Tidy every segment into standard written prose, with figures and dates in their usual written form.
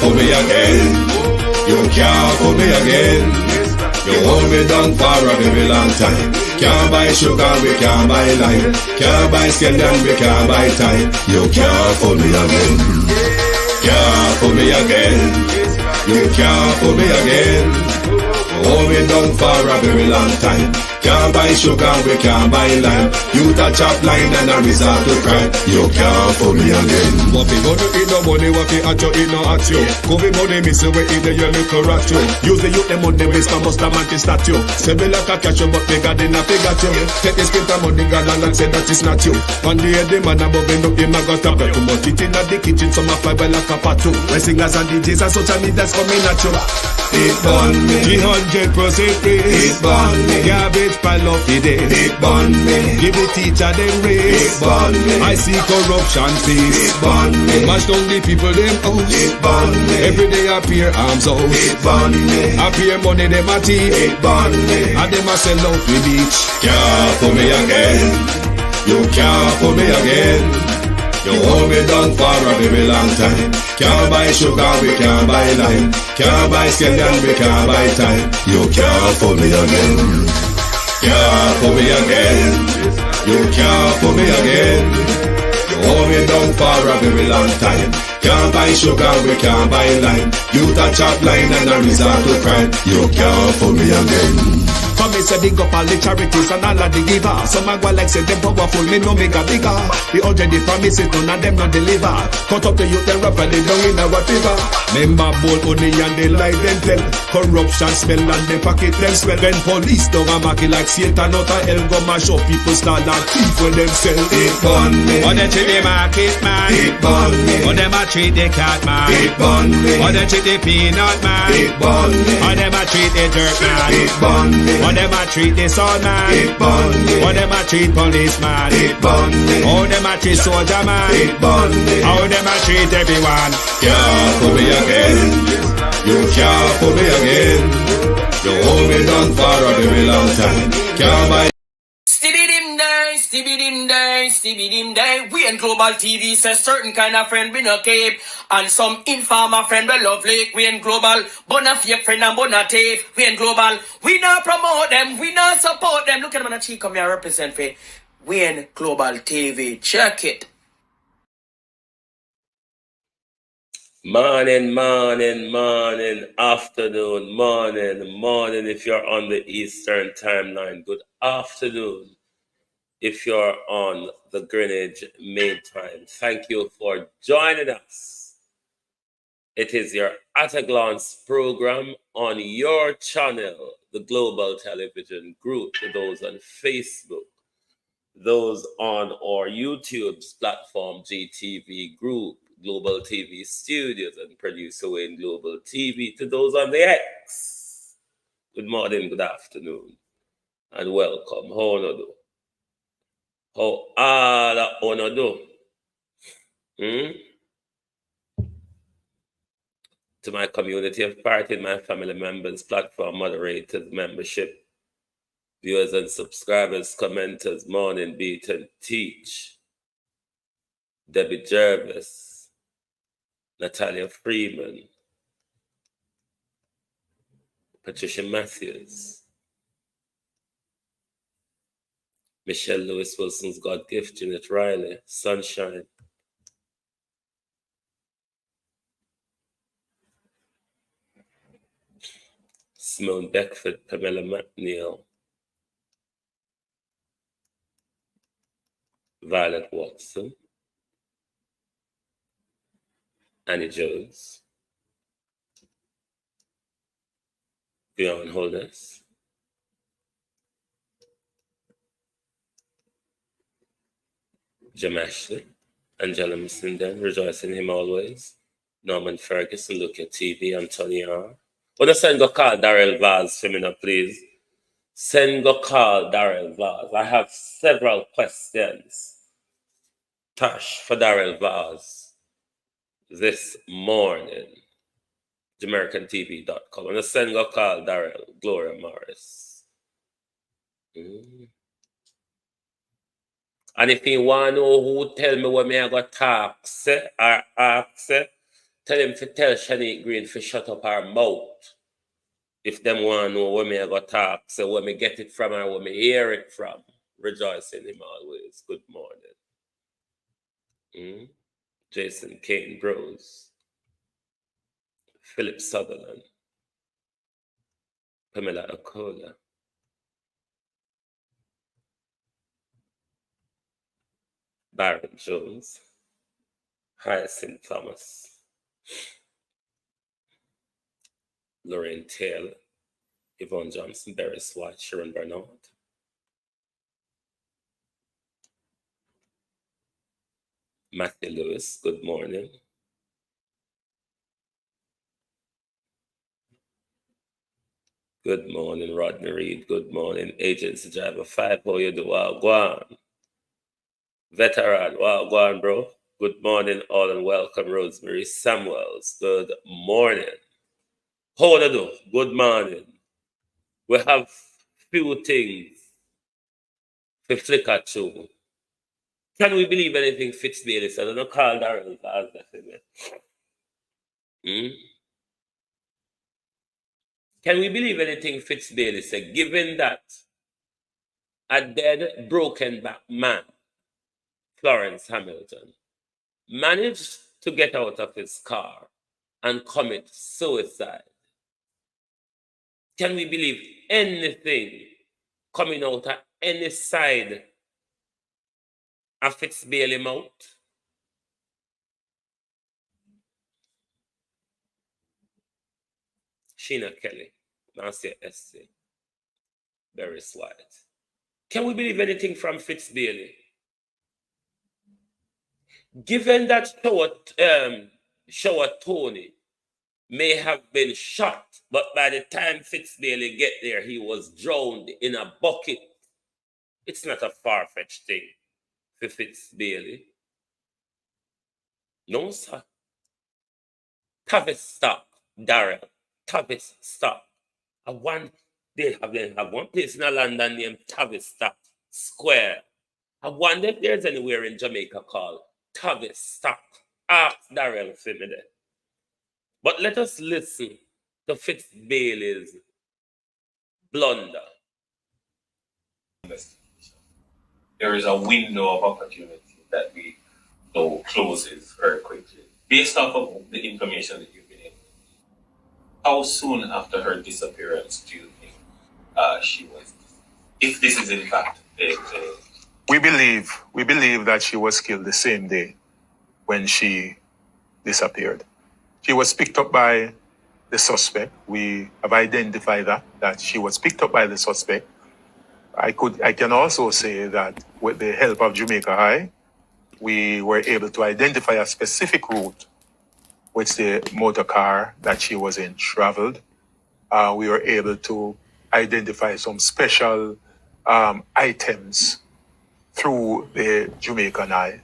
fool me again. You can't fool me again. You hold me down for a very long time. Can't buy sugar, we can't buy lime. Can't buy scandal, we can't buy time. You can't fool me again. Can't fool me again. You can't fool me again. Hold me down for a very long time. Can't buy sugar, we can't buy lime. You touch up line and a resort to crime. You can't fool me again. What people do in no money, what they at you, in no at you. Go be money, miss away in the year, little rat you. Use the youth, the money, waste my must have mantis statue. Say me like a catch you, but bigger than a figure you. Take this bit of money, God, and say that it's not you. One day, the man above end up, him, I got to too much. It in the kitchen, some of fly well like a patu. When singers and DJs and social media's coming at you. It burn me. 300% free. It burn me. Garbage pile up the day. It burn me. Give the teacher them raise. It burn me. I see corruption face. It burn me. Mash down the people them house. It burn me. Every day appear arms out. It burn me. Appear money them a thief. It burn me. And them a sell out the beach. Can't fool me again. You can't fool me again. You hold me down for a very long time. Can't buy sugar, we can't buy lime. Can't buy scandal, we can't buy time. You can't fool me again. Can't fool me again. You can't fool me again. You hold me down for a very long time. Can't buy sugar, we can't buy lime. You touch up line and a resort to crime. You can't fool me again. For me say big up all the charities and all of the givers. Some a go like say them powerful, me no make a bigger. The 100 promises, none of them not deliver. Cut up the youth and rap and they down in our fever. Member bowl honey and they lie them tell. Corruption smell and they pocket them swell. When police don't a market like Satan out of hell, go mash up people start like thief when them sell. It burn me. Or they treat the market man. It burn me. Or them a treat the cat man. It burn me. Or they treat the peanut man. It burn me. Or them a treat the dirt man. It burn me. Or them a treat the son man. It burn me. Or them a treat policeman. It burn me. How them a treat soldier man. It burn me. How them a treat everyone. Can't fool me again. You can't fool me again. You hold me down for a very long time. Can't buy. Stibby dim day. We in Global TV says certain kind of friend we no cape. And some informer friend we love lake. We in Global. Bona fake friend and bona tape. We in Global. We not promote them. We not support them. Look at them on the cheek come here represent for. We in Global TV. Check it. Morning, afternoon, morning if you're on the Eastern timeline. Good afternoon if you're on the Greenwich Main Time. Thank you for joining us. It is your At a Glance program on your channel, the Global Television Group, to those on Facebook, those on our YouTube's platform, GTV Group, Global TV Studios, and producer Wayne Global TV, to those on the X. Good morning, good afternoon, and welcome. How on do? How all on do? To my community of party, my family members, platform moderators, membership, viewers and subscribers, commenters, Morning Beat and Teach, Debbie Jervis, Natalia Freeman, Patricia Matthews, Michelle Lewis Wilson's God Gift, Janet Riley, Sunshine, Simone Beckford, Pamela McNeil, Violet Watson, Annie Jones, Beyond Wholeness, Jim Ashley, Angela Missenden, Rejoice in Him Always, Norman Ferguson, Look at TV, Anthony R. Wanna send go call Darrell Vaz for me now, please. Send go call Darrell Vaz. I have several questions, Tash, for Darrell Vaz this morning. JamaicanTV.com. And send go call Darrell, Gloria Morris. And if you want to know who tell me what me I got talk say or ask say, Tell him to tell Shanique Green to shut up her mouth. If them want to know where me I go talk, so where me get it from or where me hear it from. Rejoice in him always. Good morning. Jason Kane Bros. Philip Sutherland. Pamela Akola. Baron Jones. Hyacinth Thomas. Lorraine Taylor. Yvonne Johnson, Barris White, Sharon Bernard. Matthew Lewis, good morning. Good morning, Rodney Reed. Good morning, Agency Driver 5. How you do? Wow, go on. Veteran, wow, go on, bro. Good morning, all, and welcome, Rosemary Samuels. Good morning. How do you do? Good morning. We have few things to flicker through. Can we believe anything Fitzbailey said? I don't call Darrell to ask that. Can we believe anything Fitzbailey said, given that a dead, broken back man, Florence Hamilton, managed to get out of his car and commit suicide? Can we believe anything coming out of any side of Fitzbailey mouth? Sheena Kelly, Marcia SC, Barris White. Can we believe anything from Fitzbailey? Given that Shower Tony may have been shot, but by the time Fitzbailey get there, he was drowned in a bucket. It's not a far-fetched thing for Fitzbailey. No, sir. Tavistock, Darrell. Tavistock. They have one place in London named Tavistock Square. I wonder if there's anywhere in Jamaica called Tavistock. Ask Darrell for me there. But let us listen to Fitzbailey's blunder. There is a window of opportunity that we know closes very quickly. Based off of the information that you've been able to see, how soon after her disappearance do you think she was? If this is in fact we believe that she was killed the same day when she disappeared. She was picked up by the suspect. We have identified that she was picked up by the suspect. I can also say that with the help of Jamaica High, we were able to identify a specific route which the motor car that she was in traveled. We were able to identify some special items through the Jamaican High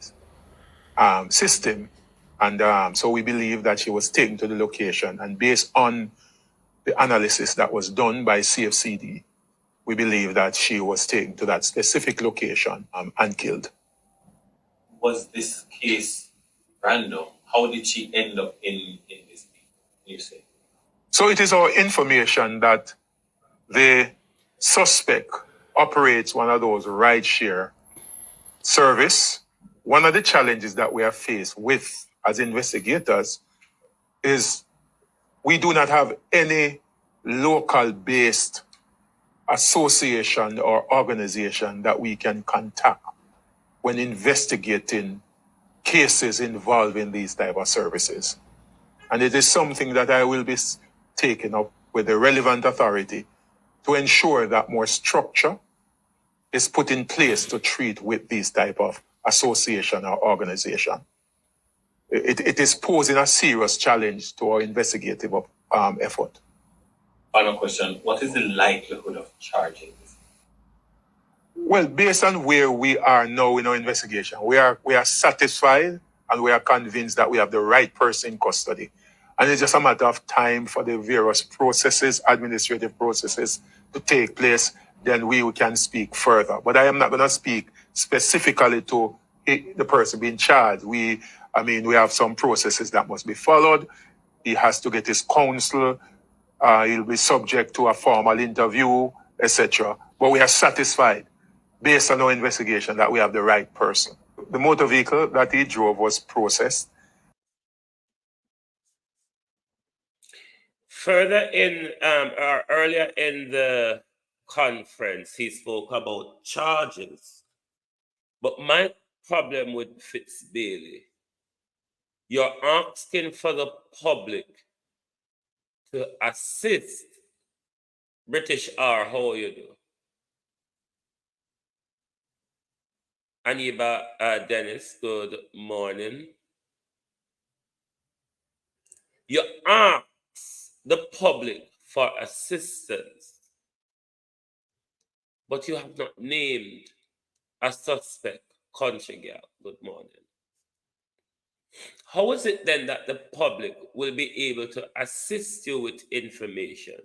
system. And so we believe that she was taken to the location. And based on the analysis that was done by CFCD, we believe that she was taken to that specific location and killed. Was this case random? How did she end up in this thing, you say? So it is our information that the suspect operates one of those rideshare service. One of the challenges that we are faced with as investigators is we do not have any local-based association or organization that we can contact when investigating cases involving these type of services. And it is something that I will be taking up with the relevant authority to ensure that more structure is put in place to treat with these type of association or organization. It is posing a serious challenge to our investigative effort. Final question, what is the likelihood of charging this? Well, based on where we are now in our investigation, we are satisfied and we are convinced that we have the right person in custody. And it's just a matter of time for the various processes, administrative processes to take place, then we can speak further. But I am not going to speak specifically to the person being charged. We have some processes that must be followed. He has to get his counsel. He'll be subject to a formal interview, etc. But we are satisfied, based on our investigation, that we have the right person. The motor vehicle that he drove was processed. Further in, or earlier in the conference, he spoke about charges. But my problem with Fitzbailey, you're asking for the public to assist British R, how you do? Aniba Dennis, good morning. You ask the public for assistance, but you have not named a suspect. Country girl, good morning. How is it then that the public will be able to assist you with information,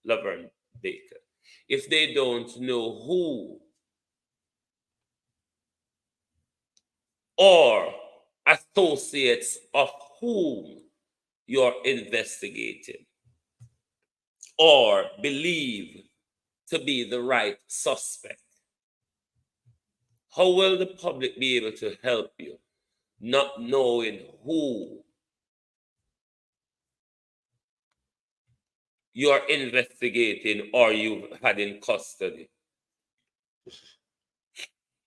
Laverne Baker, if they don't know who or associates of whom you're investigating or believe to be the right suspect? How will the public be able to help you, not knowing who you're investigating or you've had in custody?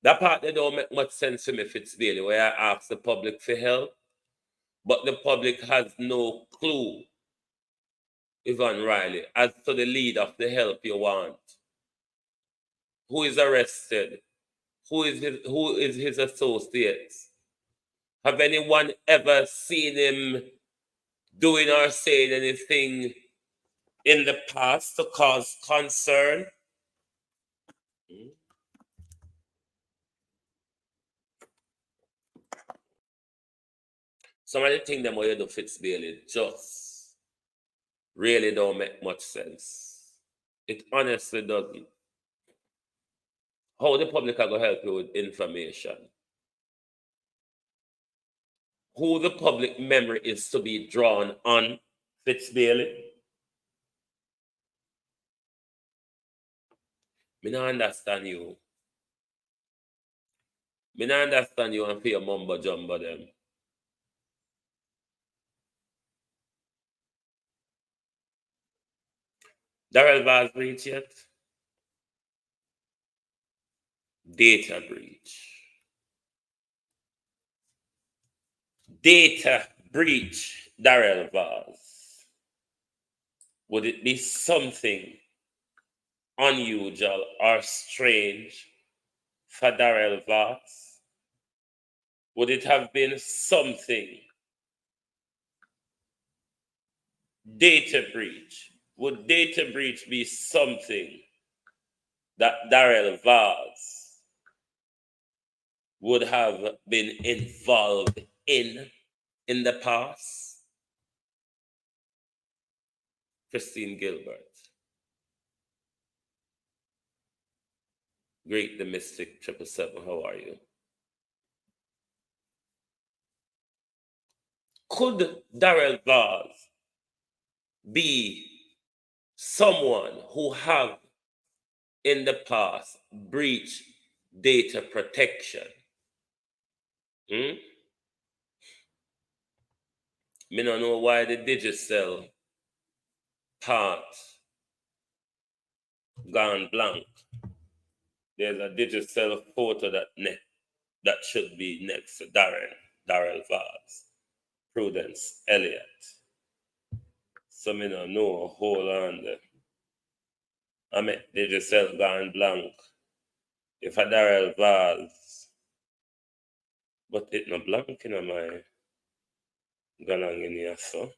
That part that don't make much sense to me, Fitzbailey, where I ask the public for help, but the public has no clue, Yvonne Riley, as to the lead of the help you want. Who is arrested? Who is his associates? Have anyone ever seen him doing or saying anything in the past to cause concern? Some of the things that you do, Fitzbailey, just really don't make much sense. It honestly doesn't. How the public are going to help you with information? Who the public memory is to be drawn on, Fitzbailey? Me not understand you. Me not understand you and for your mumbo jumbo them. Darrell Vaz breach yet? Data breach. Data breach, Darrell Vaz. Would it be something unusual or strange for Darrell Vaz? Would it have been something? Data breach. Would data breach be something that Darrell Vaz would have been involved in the past? Christine Gilbert. Great the Mystic 777, how are you? Could Darrell Vaz be someone who have in the past breached data protection? Me don't know why the Digicel part gone blank. There's a Digicel photo that should be next to Darrell Vaz, Prudence Elliott. So me don't know, hold on there. I mean, Digicel gone blank. If a Darrell Vaz, but it no blank in my galang in here, so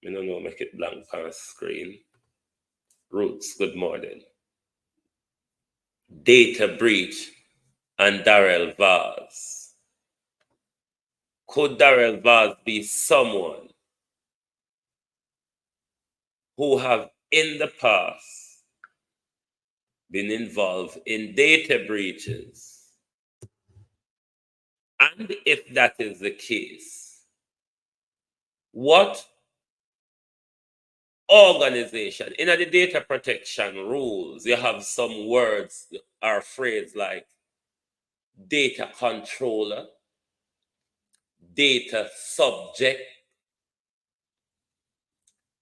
me don't know, make it blank on screen. Roots, good morning. Data breach and Darrell Vaz. Could Darrell Vaz be someone who have in the past been involved in data breaches? And if that is the case, what organization in the data protection rules, you have some words or phrase like data controller, data subject.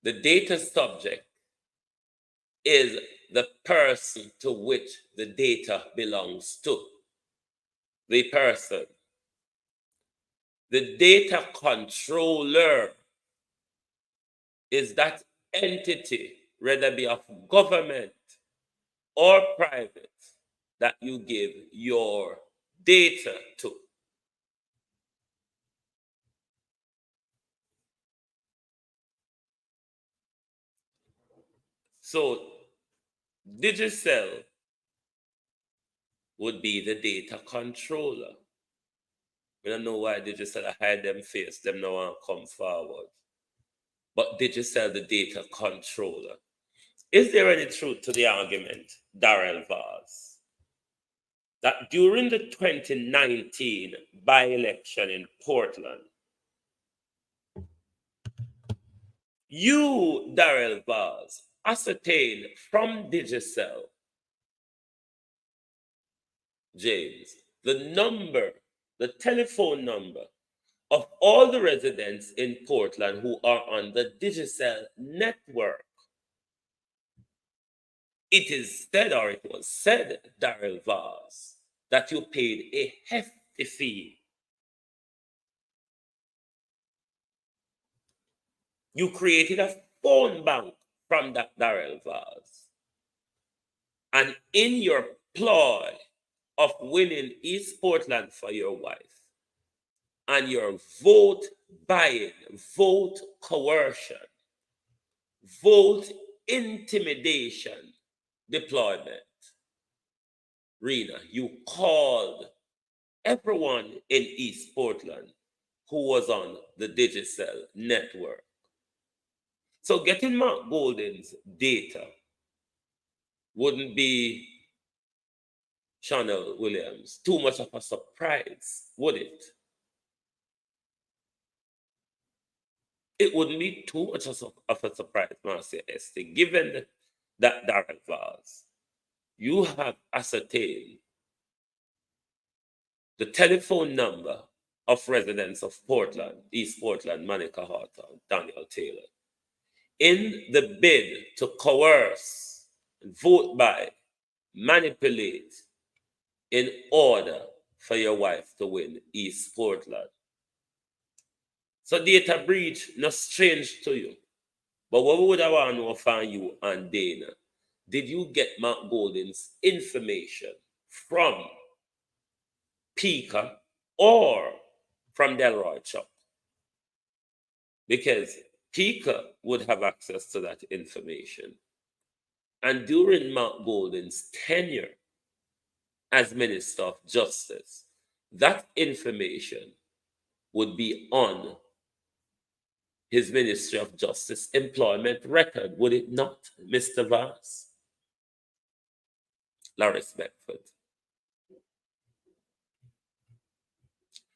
The data subject is the person to which the data belongs to. The person. The data controller is that entity, whether be of government or private, that you give your data to. So Digicel would be the data controller. We don't know why Digicel hide them face, them no one come forward. But Digicel the data controller. Is there any truth to the argument, Darrell Vaz, that during the 2019 by-election in Portland, you, Darrell Vaz, ascertained from Digicel, James, the telephone number of all the residents in Portland who are on the Digicel network? It is said, or it was said, Darrell Vaz, that you paid a hefty fee. You created a phone bank from that Darrell Vaz. And in your ploy of winning East Portland for your wife and your vote buying, vote coercion, vote intimidation deployment, Rena, you called everyone in East Portland who was on the Digicel network. So getting Mark Golden's data wouldn't be, Chanel Williams, too much of a surprise, would it? It wouldn't be too much of a surprise, Marcia Esther, given that Darrell Vaz, you have ascertained the telephone number of residents of Portland, East Portland, Monica Hawthorne, Daniel Taylor, in the bid to coerce, vote by, manipulate in order for your wife to win East Portland. So data breach, not strange to you. But what would I want to know from you and Dana? Did you get Mark Golden's information from Pika or from Delroy Chuck? Because Pika would have access to that information. And during Mark Golden's tenure as Minister of Justice, that information would be on his Ministry of Justice employment record, would it not, Mr. Vaz? Lawrence Beckford.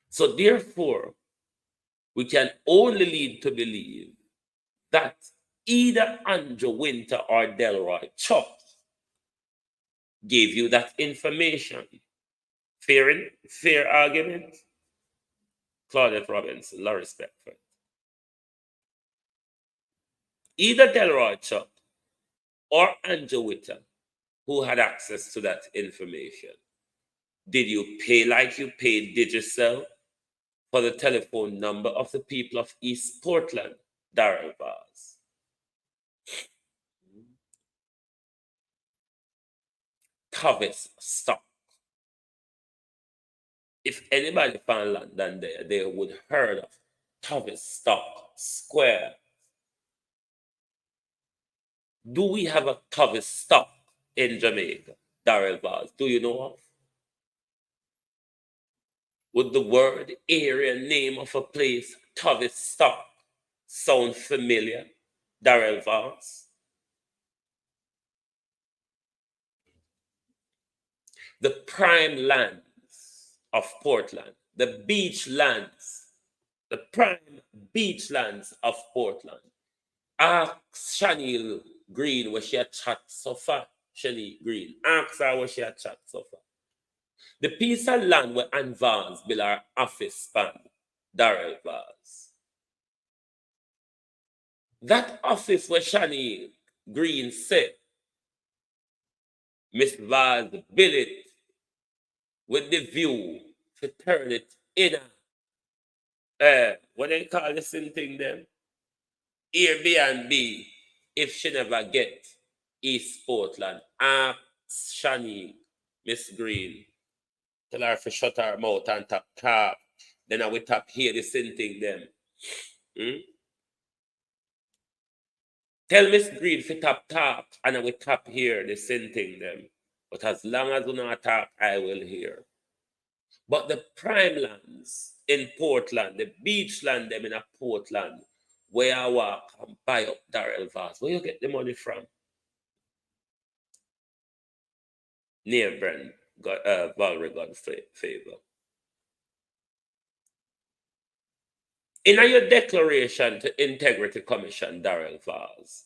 So therefore, we can only lead to believe that either Andrew Winter or Delroy Chuck gave you that information. Fair argument? Claudette Robinson, Lawrence Beckford. Either Delroy Chuck or Andrew Winter, who had access to that information. Did you pay like you paid Digicel for the telephone number of the people of East Portland, Darrell Vaz? Tavis stock. If anybody from London there, they would heard of Tavistock Square. Do we have a Tavistock in Jamaica, Darrell Vaz? Do you know of? Would the word, area, name of a place, Tavistock, sound familiar, Darrell Vaz? The prime lands of Portland, the beach lands, the prime beachlands of Portland. Ask Shaniel Green where she had chat so far. Shani Green. Ask her where she had chat so far. The piece of land where Ann Vaz built her office span, Darrell Vaz. That office where Shani Green said, Miss Vaz built it with the view to turn it in what they call this thing them? Airbnb if she never get East Portland. Ask Shani, Miss Green. Tell her to shut her mouth and tap. Then I will tap here the same thing them. Tell Miss Green to tap and I will tap here the same thing them. But as long as you not tap, I will hear. But the prime lands in Portland, the beach land them in a Portland, where I walk and buy up Darrell Vaz, where you get the money from? Near Brent, Valerie God favor. In your declaration to Integrity Commission, Darrell Vaz,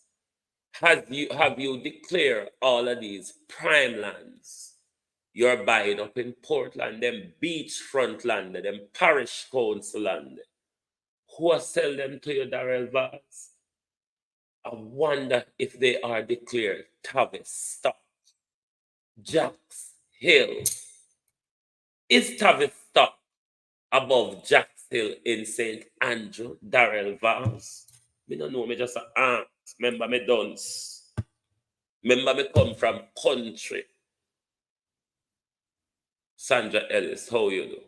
have you declared all of these prime lands you're buying up in Portland, them beachfront land, them parish council land? Who sell them to you, Darrell Vaz? I wonder if they are declared Tavistock, Jacks Hill. Is Tavistock above Jacks Hill in St. Andrew, Darrell Vaz? Me don't know, me just ask. Remember me dunce. Remember me come from country. Sandra Ellis, how you do?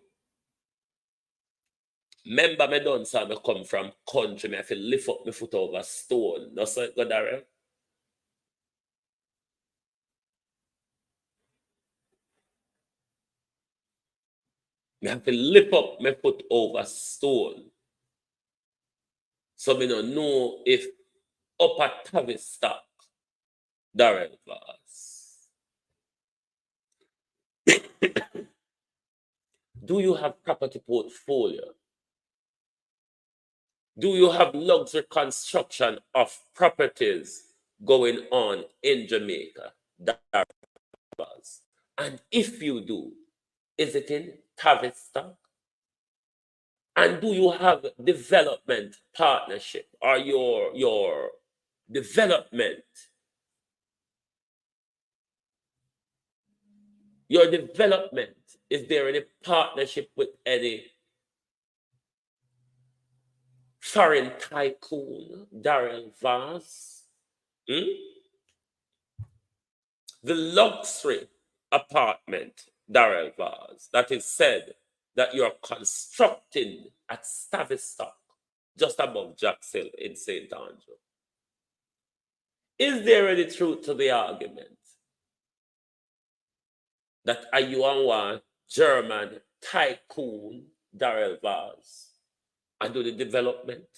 Remember me dunce and me come from country. Me have to lift up my foot over stone. That's how it go, Darrell. Me have to lift up my foot over stone. So me don't know if upper Tavistock, Darrell Vaz. Do you have property portfolio? Do you have luxury construction of properties going on in Jamaica, Darrell Vaz? And if you do, is it in Tavistock? And do you have development partnership or your development? Your development, is there any partnership with any foreign tycoon, Darrell Vaz? The luxury apartment, Darrell Vaz, that is said that you're constructing at Tavistock, just above Jacks Hill in St. Andrew. Is there any truth to the argument that a Yuan German tycoon, Darrell Vaz, and do the development?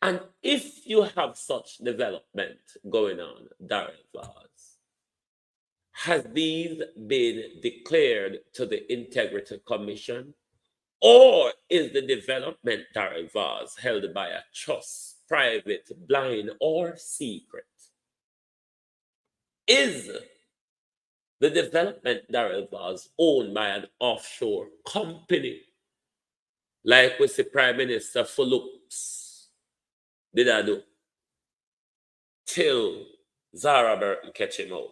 And if you have such development going on, Darrell Vaz, has these been declared to the Integrity Commission? Or is the development, Darrell Vaz, held by a trust, private, blind, or secret? Is the development, Darrell Vaz, owned by an offshore company? Like with the Prime Minister Phillips did I do? Till Zara Burton catch him out.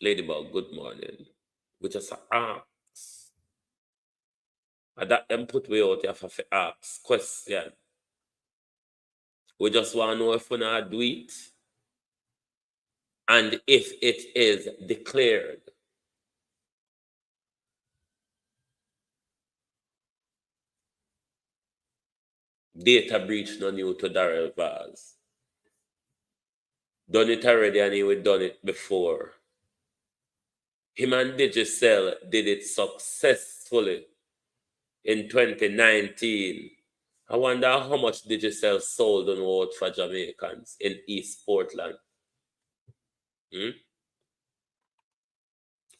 Ladybug, good morning. We just ask. And that them put we out here for ask question. We just want to know if we not do it. And if it is declared. Data breach no new to Darrell Vaz. Done it already and he would done it before. Him and Digicel did it successfully in 2019. I wonder how much Digicel sold on vote for Jamaicans in East Portland.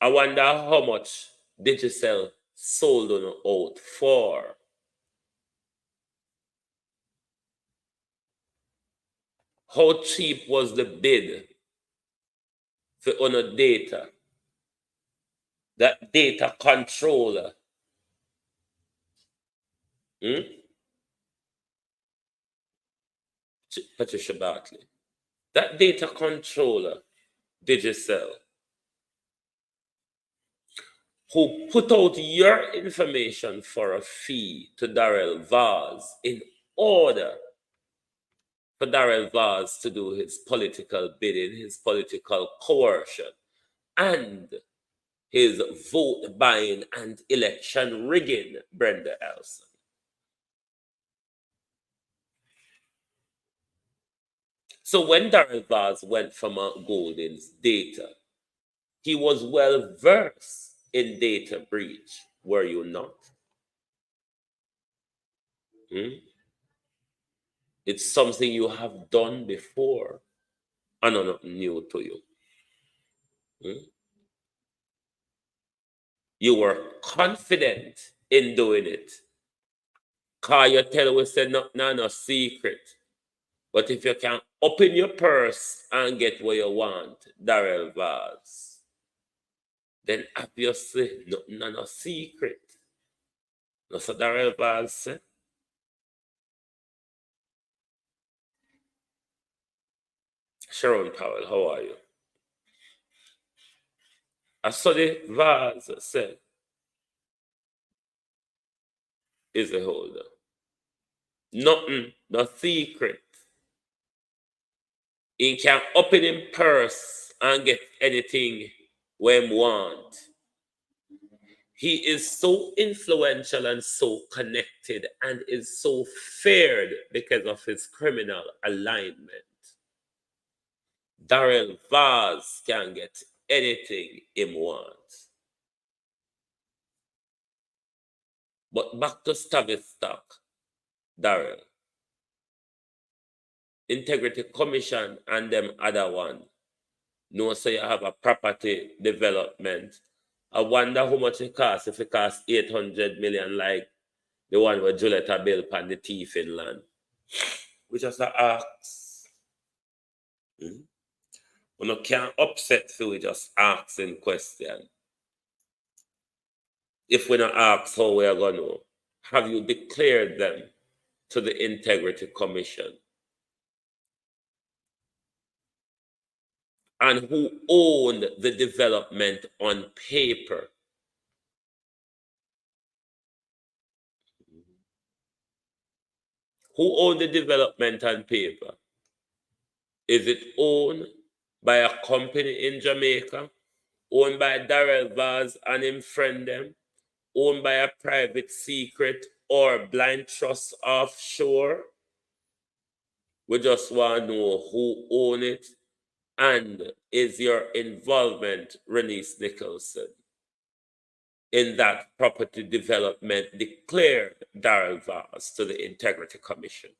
I wonder how much Digicel sold on out for. How cheap was the bid for on a data? That data controller. Patricia Bartley. That data controller, Digicel, who put out your information for a fee to Darrell Vaz in order for Darrell Vaz to do his political bidding, his political coercion, and his vote buying and election rigging, Brenda Elson. So when Darrell Vaz went for Mount Golding's data, he was well versed in data breach, were you not? It's something you have done before and not new to you. You were confident in doing it. Cause you tell us say no secret. But if you can open your purse and get what you want, Darrell Vaz, then obviously no secret. No, so Darrell Vaz said. Sharon Powell, how are you? I saw the Vaz said is a holder. Nothing, no secret. He can open him purse and get anything when want. He is so influential and so connected and is so feared because of his criminal alignment. Darrell Vaz can get anything he wants. But back to Stavistock, Darrell. Integrity Commission and them other one. No, so you have a property development. I wonder how much it costs if it costs 800 million like the one where Julietta built on the thief in land. We just ask. We no can't upset so we just asking question. If we not ask how we are going to, have you declared them to the Integrity Commission? And who owned the development on paper? Who owned the development on paper? Is it owned by a company in Jamaica? Owned by Darrell Vaz and him friend them? Owned by a private secret or blind trust offshore? We just want to know who own it and is your involvement, Renice Nicholson, in that property development declared Darrell Vaz to the Integrity Commission?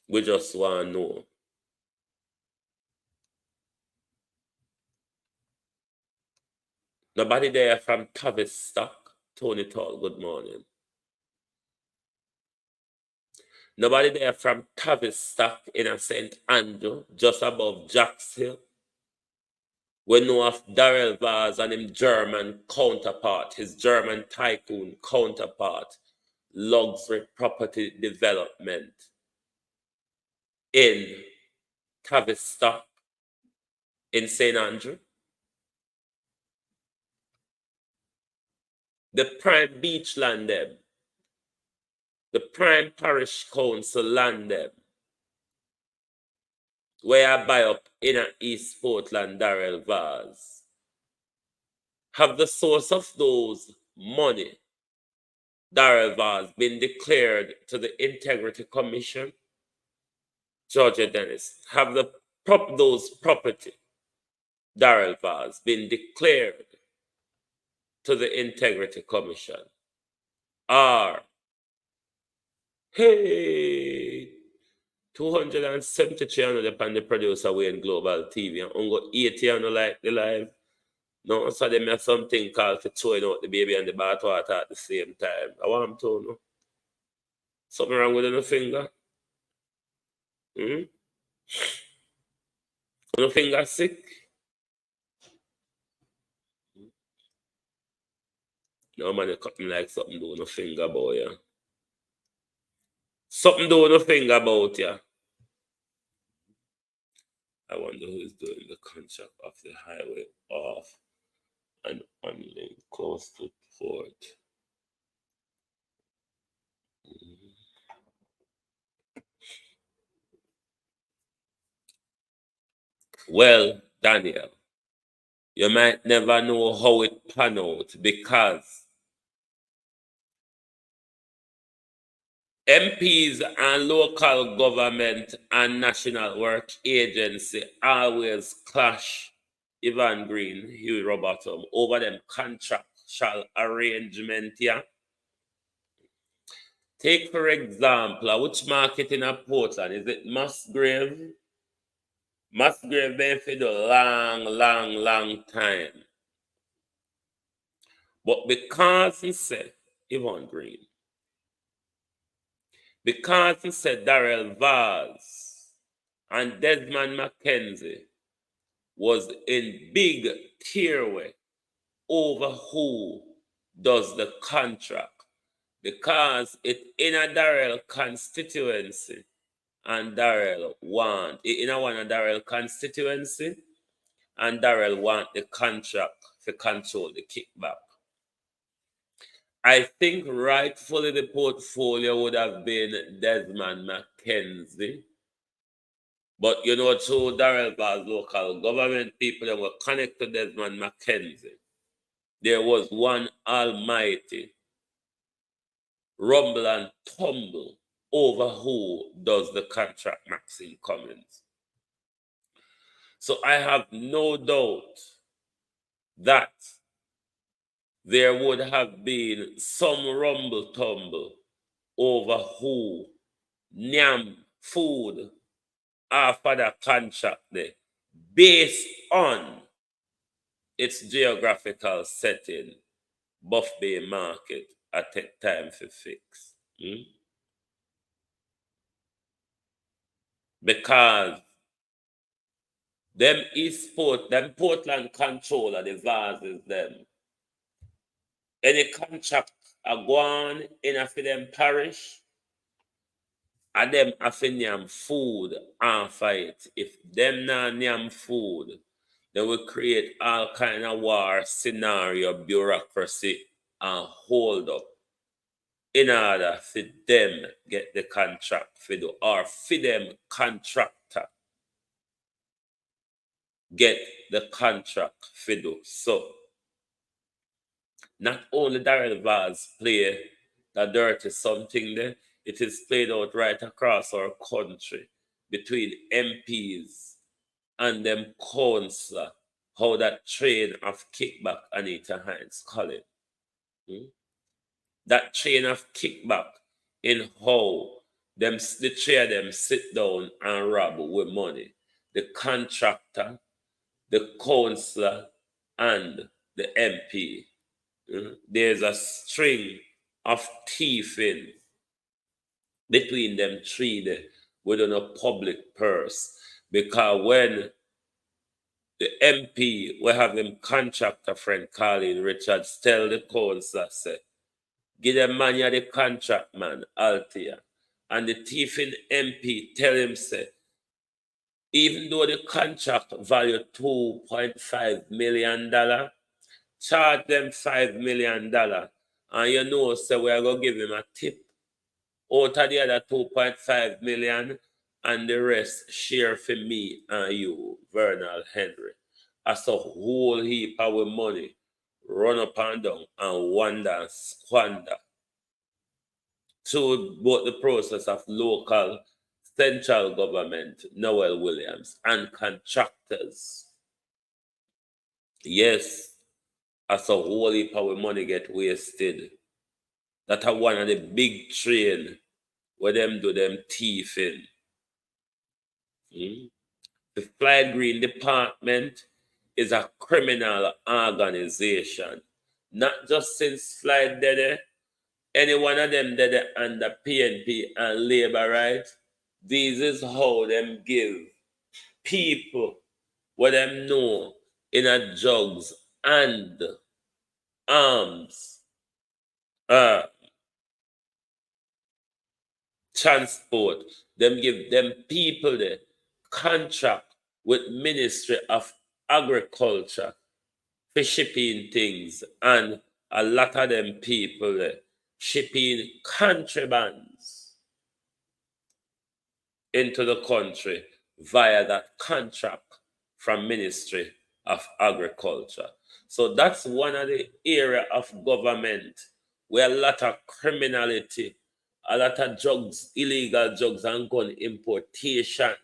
We just want to know. Nobody there from Tavistock. Tony Tall, good morning. Nobody there from Tavistock in a St. Andrew, just above Jacks Hill. We know of Darrell Vaz and his German counterpart, his German tycoon counterpart, luxury property development in Tavistock, in St. Andrew. The prime beach land them, the prime parish council land them, where I buy up in a East Portland, Darrell Vaz, have the source of those money, Darrell Vaz, been declared to the Integrity Commission? Georgia Dennis, have those property, Darrell Vaz, been declared to the Integrity Commission? Or, hey, 273 on the producer way in Global TV. And ongo 80 on like the live. No, so them have something called for throwing out the baby and the bathwater at the same time. I want to know. Something wrong with the finger? No finger sick? No man, you cut me like something do no finger boy, yeah. Something do no finger about ya. I wonder who is doing the contract of the highway off and unlinked close to port. Well, Daniel, you might never know how it pan out because MPs and local government and national work agency always clash, Ivan Green, Huey Robertson, over them contractual arrangement here. Take, for example, which market in a Portland? Is it Musgrave? Musgrave been for the long time. But because he said, Ivan Green, because he said Darrell Vaz and Desmond McKenzie was in big tearway over who does the contract, because it in a Darrell constituency and Darrell want it in a one of Darrell constituency and Darrell want the contract to control the kickback. I think rightfully the portfolio would have been Desmond McKenzie. But you know, through Darrell Vaz local government people that were connected to Desmond McKenzie, there was one almighty rumble and tumble over who does the contract, Maxine Cummins. So I have no doubt that there would have been some rumble tumble over who Nyam food after the contract there, based on its geographical setting, Buff Bay Market at take time for fix. Because them Portland controller, the Vazes, them. Any contract are gone in a for them parish, and them have to nyam food and fight. If them not nyam food, they will create all kind of war scenario, bureaucracy, and hold up in order for them get the contract for do, or for them contractor get the contract for do. So not only Darrell Vaz play the dirty something there, it is played out right across our country between MPs and them councillor, how that train of kickback Anita Hines call it. That train of kickback in how them the three of them sit down and rob with money. The contractor, the councillor, and the MP. There's a string of thieving between them three there within a public purse. Because when the MP will have them contractor friend Colin Richards tell the councillor, say, give them money the contract man, Altia. And the thieving MP tell him, say, even though the contract value $2.5 million, charge them $5 million. And you know, so we are going to give him a tip out of the other 2.5 million, and the rest share for me and you, Vernal Henry. As a whole heap of money run up and down and wander and squander through both the process of local, central government, Noel Williams, and contractors. Yes, as a whole heap of money get wasted. That are one of the big train where them do them thieving. The Flight Green Department is a criminal organization. Not just since Flight did any one of them did it under PNP and labor rights. This is how them give people what them know in a drugs and arms transport. Them give them people the contract with Ministry of Agriculture for shipping things, and a lot of them people shipping contrabands into the country via that contract from Ministry of Agriculture. So that's one of the area of government where a lot of criminality, a lot of drugs, illegal drugs and gun importation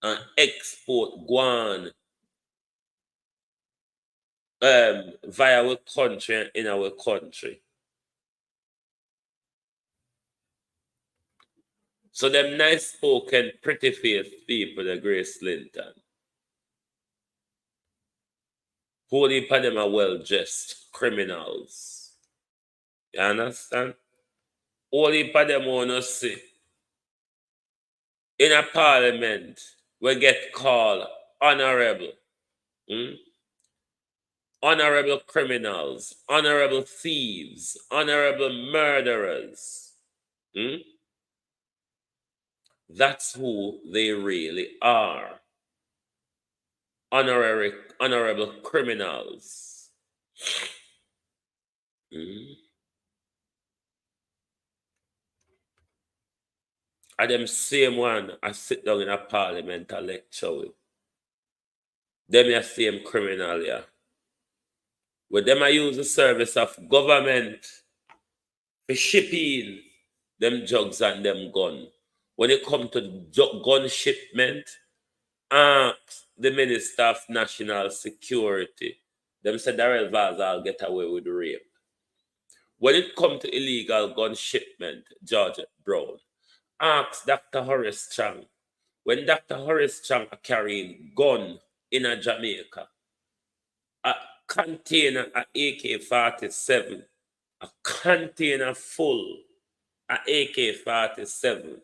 and export go on via our country and in our country. So them nice spoken, pretty faced people, the Grace Linton. Holy for them are well dressed criminals. You understand? Holy for them wanna see. In a parliament, we get called honorable. Honorable criminals, honorable thieves, honorable murderers. That's who they really are. Honorable criminals. And them same one I sit down in a parliament and lecture with. Them are same criminal, yeah. With them I use the service of government for shipping them drugs and them gun. When it comes to gun shipment, ask the Minister of National Security. Them said Darrell Vazal get away with rape. When it comes to illegal gun shipment, George Brown, ask Dr. Horace Chang. When Dr. Horace Chang are carrying gun in a Jamaica, a container of AK-47, a container full of AK-47,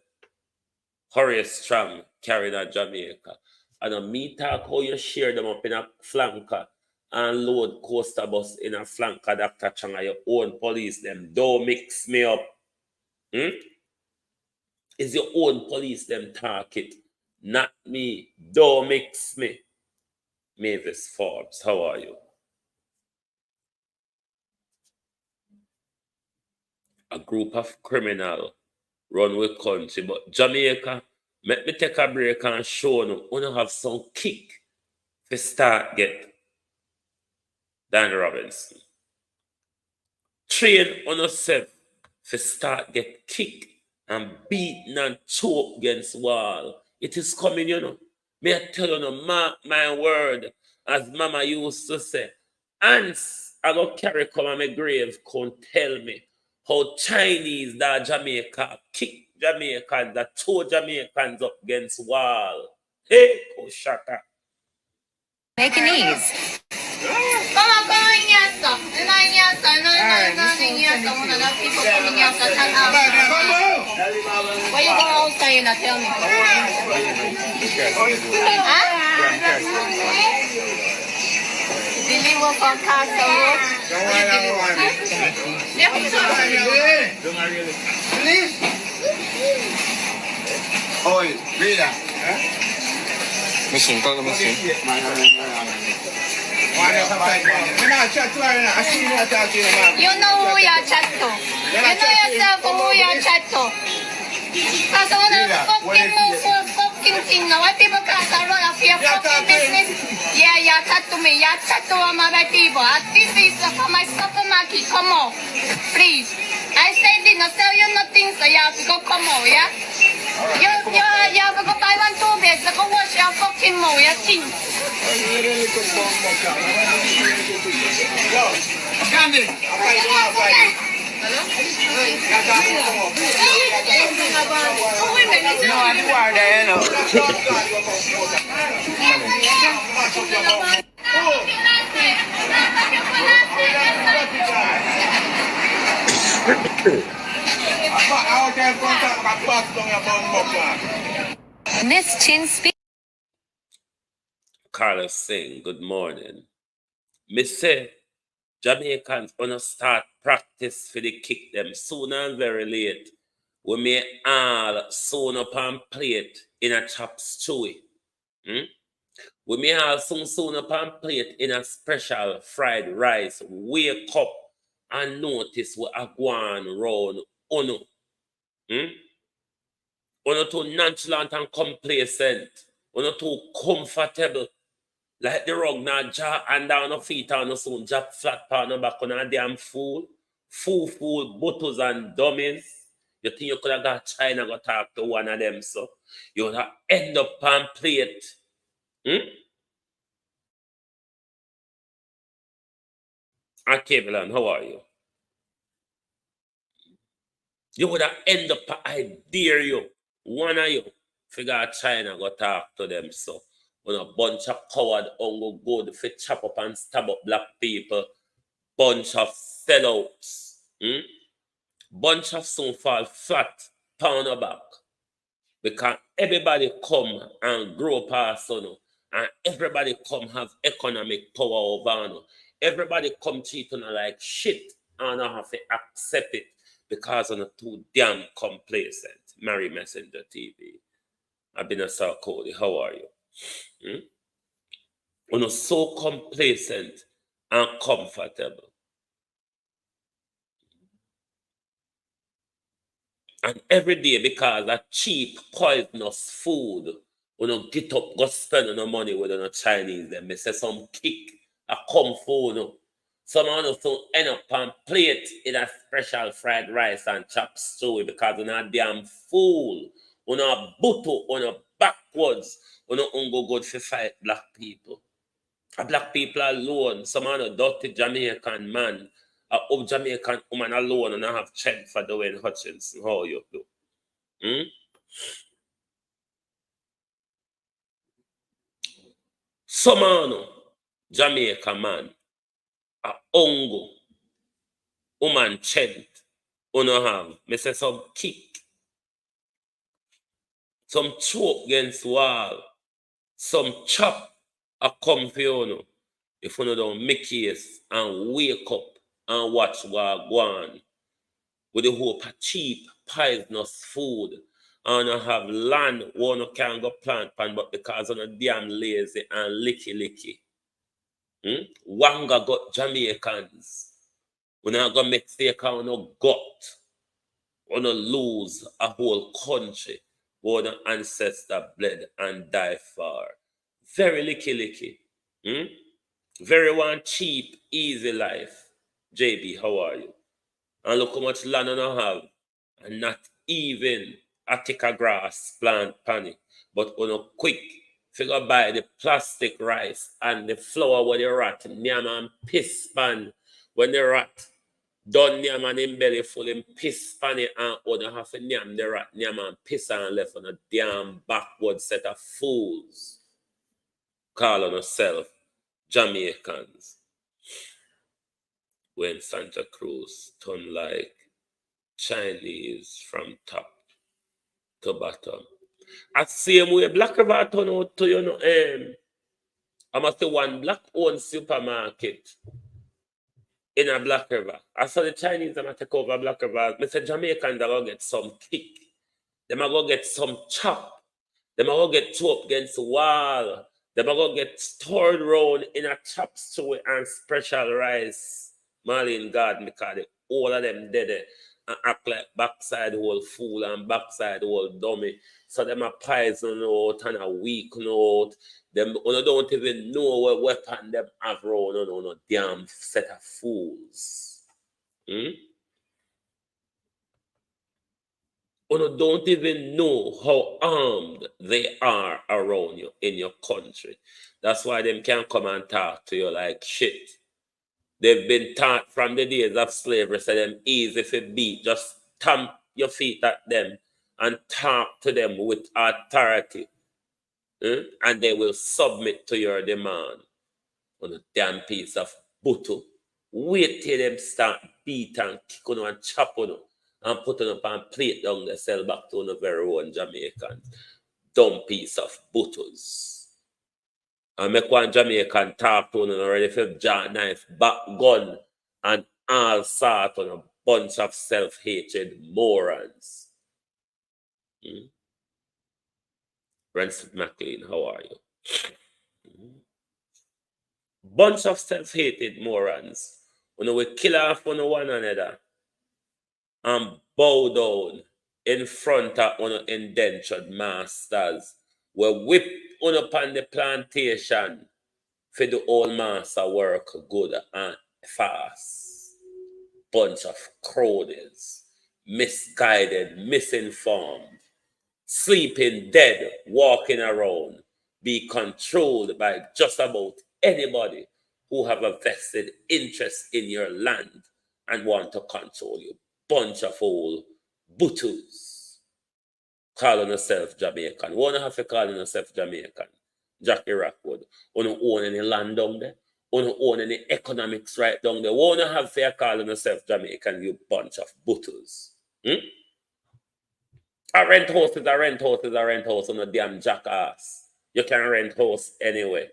Horace Chang carried a Jamaica. And a me talk how you share them up in a flanker and load coaster bus in a flanker, Dr. Chang, and your own police, them don't mix me up. Is your own police them talk it, not me. Don't mix me. Mavis Forbes, how are you? A group of criminals run with country, but Jamaica, let me take a break and show you, you have some kick to start get Dan Robinson. Train on yourself to start get kicked and beaten and choked against wall. It is coming, you know. May I tell you, no, mark my word, as Mama used to say, ants I go carry come on my grave, can't tell me how Chinese that Jamaica kick Jamaicans, that two Jamaicans up against wall. Hey, oh, shut up. Make an ease. Why you go outside and not tell me? Deliver from Castle Road. Oh, read that. Machine, call the machine. You know who you're chat to. You know yourself who you're chat to. Because I want to fucking move for fucking thing now. Why people can't run off your fucking business? Yeah, you chat to me. You chat to all my people. This is for my supermarket. Come on. Please. I said didn't tell you nothing, so you have to go come on, yeah? You have to go buy 1 2 beds. Go wash your fucking mouth, you think? Candy. Miss Chin speak. Carlos Singh, good morning. Me say, Jamaicans gonna start practice for the kick them sooner and very late. We may all sewn up and plate in a chop stew. We may all sewn up and plate in a special fried rice. Wake up and notice what are going round uno. Uno too nonchalant and complacent. Uno too comfortable. Like the rug now jaw and down the feet on the soon drop flat on the back on a damn fool. Fool, butters and dummies. You think you could have got China go talk to one of them, so you would have end up on plate. And Kevin, how are you? You would have end up, I dare you, one of you, figure China go talk to them, so when a bunch of coward ungo good for chop up and stab up black people, bunch of sellouts, bunch of soon fall flat, pound a back. Because everybody come and grow past you, and everybody come have economic power over you. Everybody come treat you like shit and I have to accept it because I'm too damn complacent. Mary Messenger TV. I've been a Sir Cody. How are you? You're so complacent and comfortable. And every day, because that cheap, poisonous food, get up, go spend no money with the Chinese. Them. They say some kick, a come for some of them end up and plate in a special fried rice and chop stew because you're not damn fool. You're not butu, you're not backwards, you're not go good for fight black people. Black people alone, some of the dirty Jamaican man, a Jamaican woman alone and I have checked for Dwayne Hutchinson. How you do? Some Jamaican man, a ongo, woman chent, uno have, me say some kick, some choke against wall, some chop a come for you. If you don't make case and wake up and watch what go on with the hope of cheap, poisonous food and have land one can go plant pan, but because of damn lazy and licky. Wanga got Jamaicans. We're not gonna make mistake on no gut. We're gonna lose a whole country where the ancestor bled and died for. Very licky. Very one cheap, easy life. JB, how are you? And look how much land I have. And not even a tick of grass plant panny. But on a quick, figure buy the plastic rice and the flour where the rat, nyam and piss pan. When the rat done nyam and him belly full, him piss pan it and other half a nyam the rat, nyam and piss and left on a damn backward set of fools. Call on yourself Jamaicans. When Santa Cruz turn like Chinese from top to bottom. At same way, Black River turn out to, I must say one black-owned supermarket in a Black River. I saw the Chinese are going to take over Black River. Mr. Jamaicans are going to get some kick. They are going to get some chop. They are going to get two up against the wall. They are going to get stored round in a chop stew and special rice. Marlene Garden, because all of them dead and act like backside whole fool and backside whole dummy. So them a poison out and a weak note. Them don't even know what weapon them have around. No, damn set of fools. Don't even know how armed they are around you in your country. That's why them can't come and talk to you like shit. They've been taught from the days of slavery, so them easy for beat. Just stamp your feet at them and talk to them with authority. And they will submit to your demand. On a damn piece of butter. Wait till them start beat and kick on and chop on and put on up and plate down they sell back to the very own Jamaicans. Dumb piece of butters. And make one Jamaican talk to them already for jaw knife, back gun, and all sort on a bunch of self-hatred morons. Ransom McLean, how are you? Bunch of self-hated morons. When we kill off one another and bow down in front of one indentured masters. We whip on upon the plantation for the old master work good and fast. Bunch of cronies, misguided, misinformed, sleeping dead, walking around, be controlled by just about anybody who have a vested interest in your land and want to control you. Bunch of old butters. Calling yourself Jamaican. Wanna have to call yourself Jamaican. Jackie Rockwood. Wanna own any land down there? Wanna own any economics right down there? Wanna have to call yourself Jamaican, you bunch of butters. A rent house is a rent house is a rent house on a damn jackass. You can rent house anyway.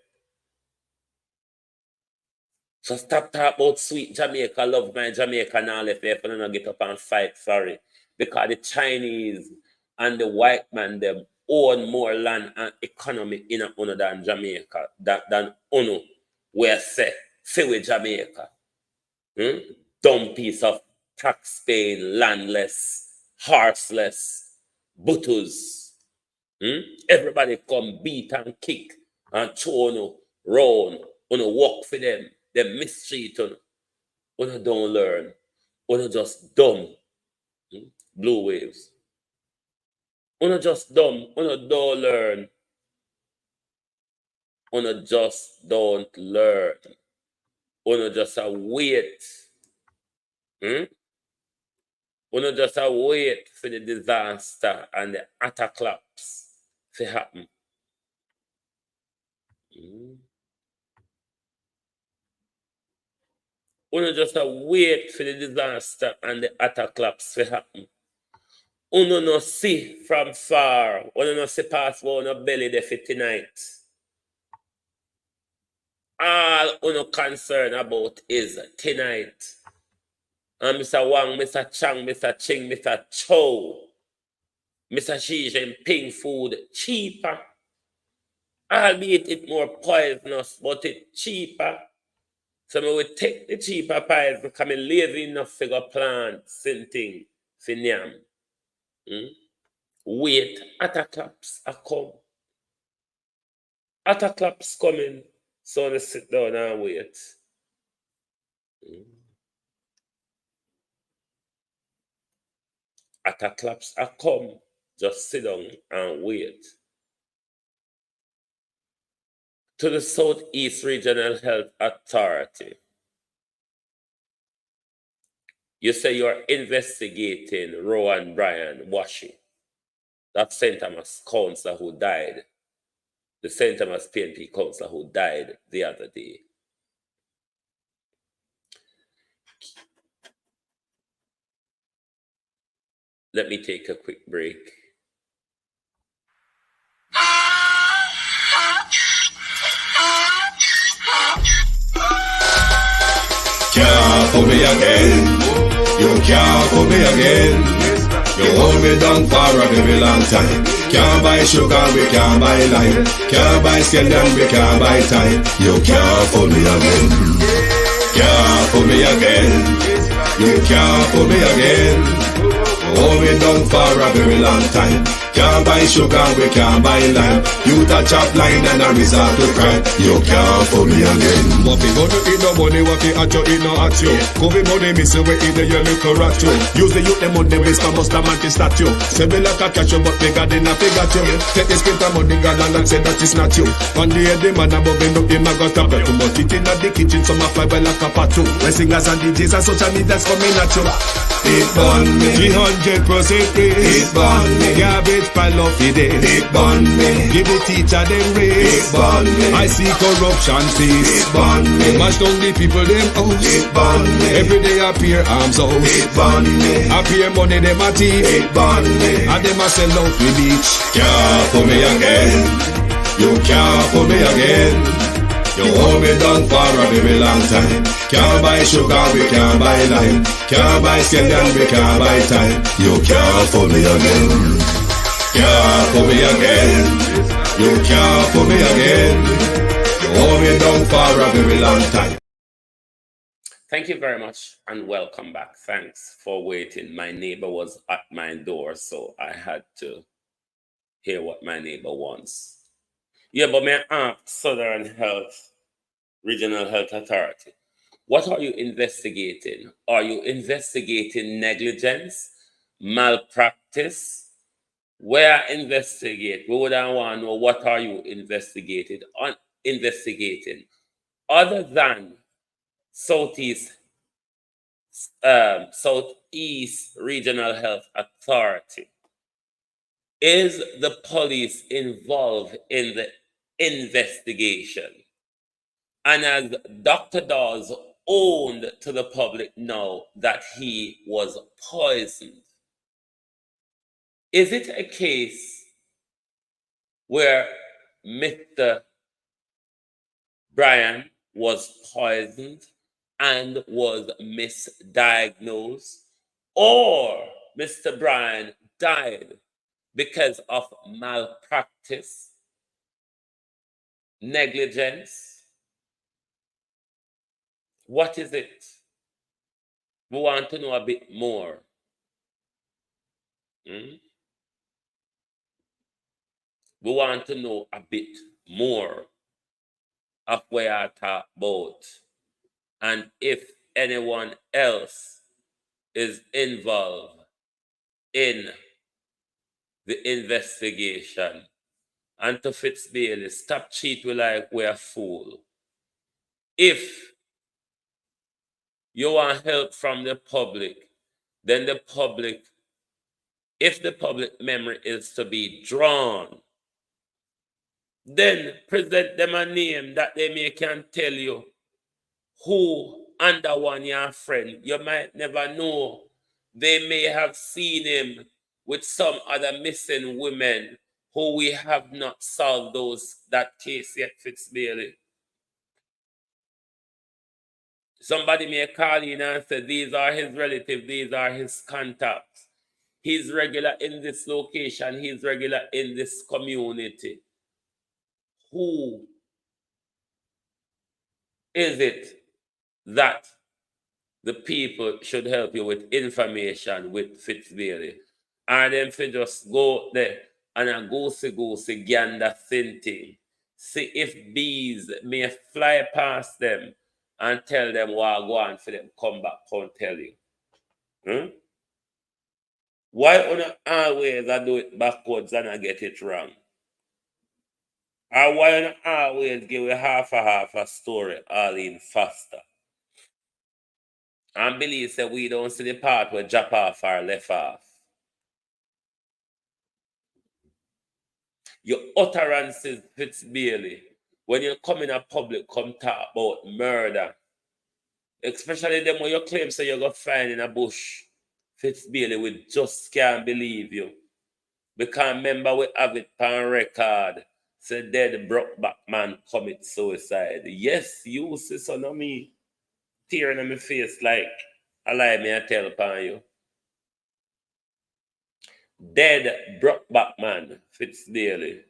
So stop talking about sweet Jamaica, love my Jamaica now if you don't get up and fight, sorry. Because the Chinese and the white man, them own more land and economy in a UNO than Jamaica, than UNO, where say with Jamaica. Dumb piece of tax-paying, landless, horseless, butters. Everybody come beat and kick and throw UNO round, UNO walk for them. Them mistreat UNO. UNO don't learn. UNO just dumb. Blue waves. UNO just dumb. UNO don't learn. UNO just don't learn. UNO just a wait. UNO just a wait for the disaster and the attack-claps to happen. Uno just wait for the disaster and the attack-claps to happen. Uno no see from far. Uno no see past one no belly there for tonight. All uno concerned about is tonight. And Mr. Wang, Mr. Chang, Mr. Ching, Mr. Chow, Mr. Xi Jinping food cheaper. Albeit it more poisonous, but it cheaper. So we will take the cheaper pies because I'm lazy enough to go plant something for nyam. Wait, attack-claps are come. Attack-claps coming. So let's sit down and wait. Attack-claps are come. Just sit down and wait. To the Southeast Regional Health Authority. You say you're investigating Rowan Brian Washi, that St. Thomas councillor who died, the St. Thomas PNP councillor who died the other day. Let me take a quick break. Can't fool me again. You can't fool me again. You hold me down for a very long time. Can't buy sugar, we can't buy lime. Can't buy scandal, we can't buy time. You can't fool me again. Can't fool me again. You can't fool me again. You hold me down for a very long time. Can't buy sugar, we can't buy lime. You touch up line and a resort to crime. You can't for me again. What we gonna eat no money, what we at you, eat no at you. COVID money, missing we eat the your little rat you. Use the youth, the money, waste for most mantis statue. Say me like a catch you, but bigger than a figure you. Take this script of money, girl, and say that it's not you. One day the man above him, up him, I got up. Too much eating at the kitchen, some a fly well like a patu. When singers and DJs and social media's coming at you. It burn me. 300% raise. It burn me. Garbage pile of it. It burn me. Give the teacher them raise. It burn me. I see corruption face. It burn me. They mash down the people them house. It burn me. Every day appear arms out. It burn me. Appear money them a thief. It burn me. And them a sell out with beach. Can't for me again. You can't for me again. You hold me down for a very long time. Can't buy sugar, we can't buy lime. Can't buy scallion, we can't buy time. You can't for me again. Can't for me again. You can't for me again. You hold me down for a very long time. Thank you very much and welcome back. Thanks for waiting. My neighbor was at my door, so I had to hear what my neighbor wants. Yeah, but may I ask Southern Health, Regional Health Authority, what are you investigating? Are you investigating negligence, malpractice? Where investigate? We would want to know what are you investigating other than Southeast Regional Health Authority. Is the police involved in the investigation? And as Dr. Dawes owned to the public now that he was poisoned, is it a case where Mr. Brian was poisoned and was misdiagnosed, or Mr. Brian died because of malpractice, negligence? What is it? We want to know a bit more. We want to know a bit more of where I talk about, and if anyone else is involved in the investigation. And to Fitzbailey, stop cheat we like we're a fool. If you want help from the public, then the public, if the public memory is to be drawn, then present them a name that they can tell you who under one your friend. You might never know. They may have seen him with some other missing women who we have not solved that case yet, Fitzbailey. Somebody may call in and say, these are his relatives, these are his contacts. He's regular in this location, he's regular in this community. Who is it that the people should help you with information with Fitzbailey? And then if you just go there and a goosey gander thing, see if bees may fly past them and tell them what go on for them come back and tell you. Why on always I do it backwards and I get it wrong? Or why on always give you half a story all in faster? And believe that we don't see the part where drop off or left off. Your utterances, Fitzbailey, when you come in a public, come talk about murder, especially them when you claim so you go find in a bush, Fitzbailey, we just can't believe you. Because remember we have it on record, say dead Brokeback man commit suicide. Yes, you see son of me tearing in my face like a lie me I tell upon you. Dead Brokeback man, Fitzbailey.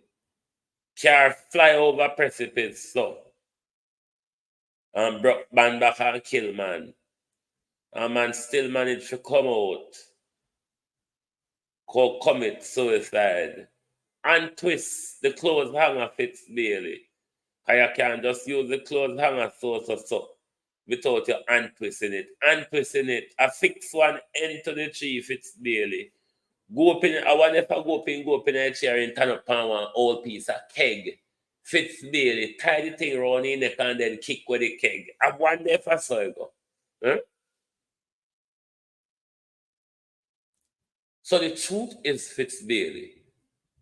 Car fly over precipice so. And broke man back and kill man. And man still managed to come out commit suicide and twist the clothes hanger Fitzbailey. You can't just use the clothes hanger so without your hand twisting it. Hand twisting it. I fix one end to the tree Fitzbailey. Go up in, I wonder if I go up in a chair and turn up on one old piece of keg. Fitzbailey, tie the thing around in the neck and then kick with the keg. I wonder if I saw it go. Huh? So the truth is, Fitzbailey,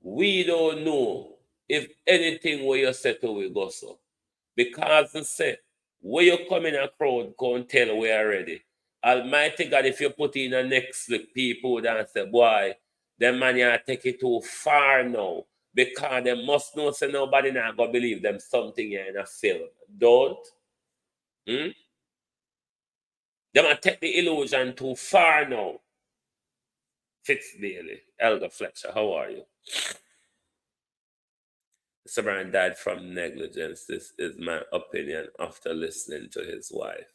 we don't know if anything where you say to we go so. Because they say, where you come in a crowd, go and tell we are ready. Almighty God, if you put in a next week, people would say, boy, them man you take it too far now. Because they must know say nobody now go believe them something here in a film. Don't. They might take the illusion too far now. Fitzbailey, Elder Fletcher, how are you? Mr. Brian died from negligence. This is my opinion after listening to his wife.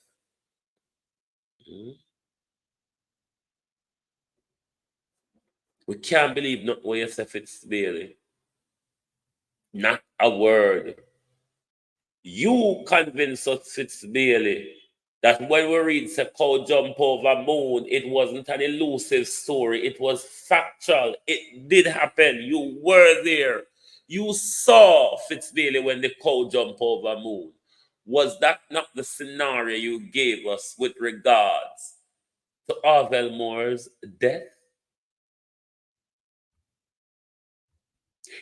We can't believe not what you say, Fitzbailey. Not a word. You convinced us, Fitzbailey, that when we read the cow jump over moon, it wasn't an elusive story. It was factual. It did happen. You were there. You saw Fitzbailey when the cow jumped over moon. Was that not the scenario you gave us with regards to Arvel Moore's death?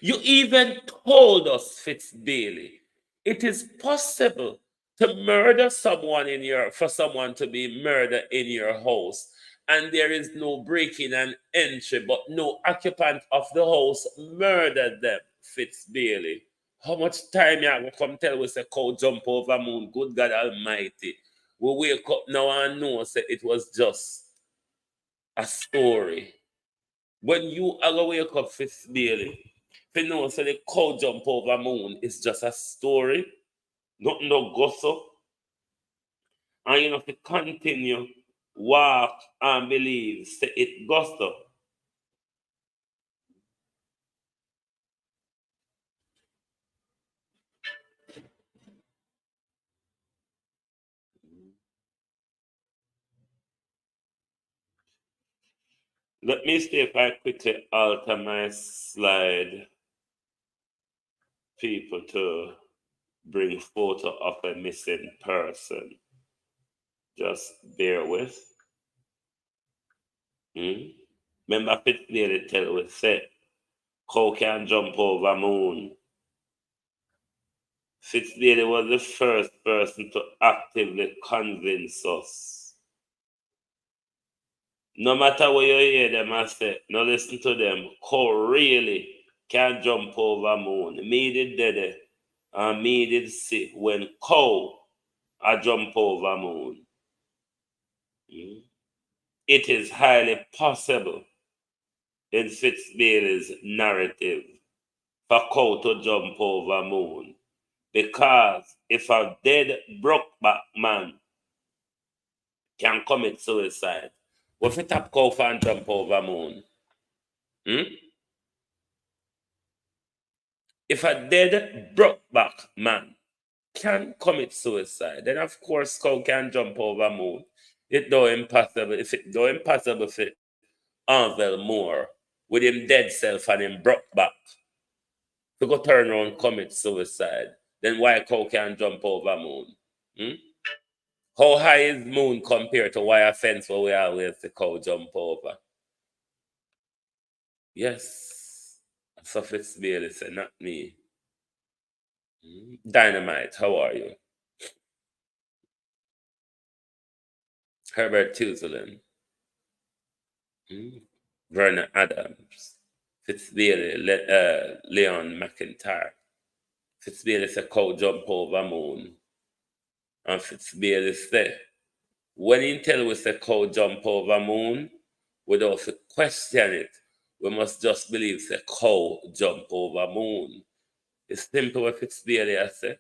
You even told us, Fitzbailey, it is possible to murder someone for someone to be murdered in your house, and there is no breaking and entry, but no occupant of the house murdered them, Fitzbailey. How much time you gonna come tell us a cow jump over moon? Good God Almighty. We wake up now and know say it was just a story. When you are gonna wake up, Fitzbailey, if you know say the cow jump over moon is just a story, nothing no gossip, and you have to continue walk and believe say it gossip. Let me see if I quickly alter my slide, people, to bring photo of a missing person. Just bear with. Remember, Fitzbailey tell us say, cow can jump over moon. Fitzbailey was the first person to actively convince us. No matter what you hear them I say, no listen to them. Cow really can jump over moon. Me did dead and me did see when cow a jump over moon. It is highly possible in Fitzbailey's narrative for cow to jump over moon. Because if a dead brokeback man can commit suicide, what if a tap cow and jump over moon? If a dead brokeback man can commit suicide, then of course cow can jump over moon. It though impossible. If it though impossible for Arvel Moore with him dead self and him broke back to go turn around commit suicide, then why cow can jump over moon? How high is moon compared to wire fence where we always the cow jump over? Yes. So Fitzbailey said, not me. Dynamite, how are you? Herbert Tuzelin. Vernon Adams. Fitzbailey, Leon McIntyre. Fitzbailey said, cow jump over moon. And Fitzbailey said, when he tell us a cow jump over moon, without question it, we must just believe the cow jump over moon. It's simple what Fitzbailey has said.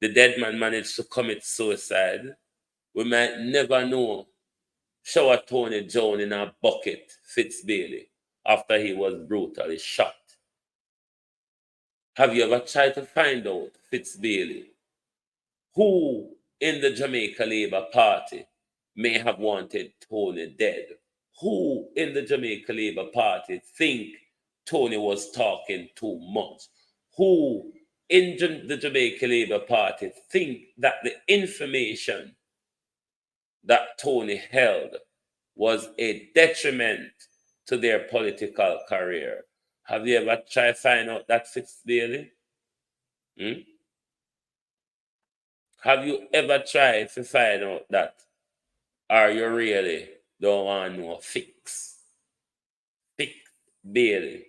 The dead man managed to commit suicide. We might never know. Shower Tony Jones in a bucket, Fitzbailey. after he was brutally shot. Have you ever tried to find out, Fitzbailey, who in the Jamaica Labour Party may have wanted Tony dead? Who in the Jamaica Labour Party think Tony was talking too much? Who in the Jamaica Labour Party think that the information that Tony held was a detriment to their political career? Have you ever tried to find out that, Fitzbailey? Have you ever tried to find out that? Or you really don't want no fix? Bailey.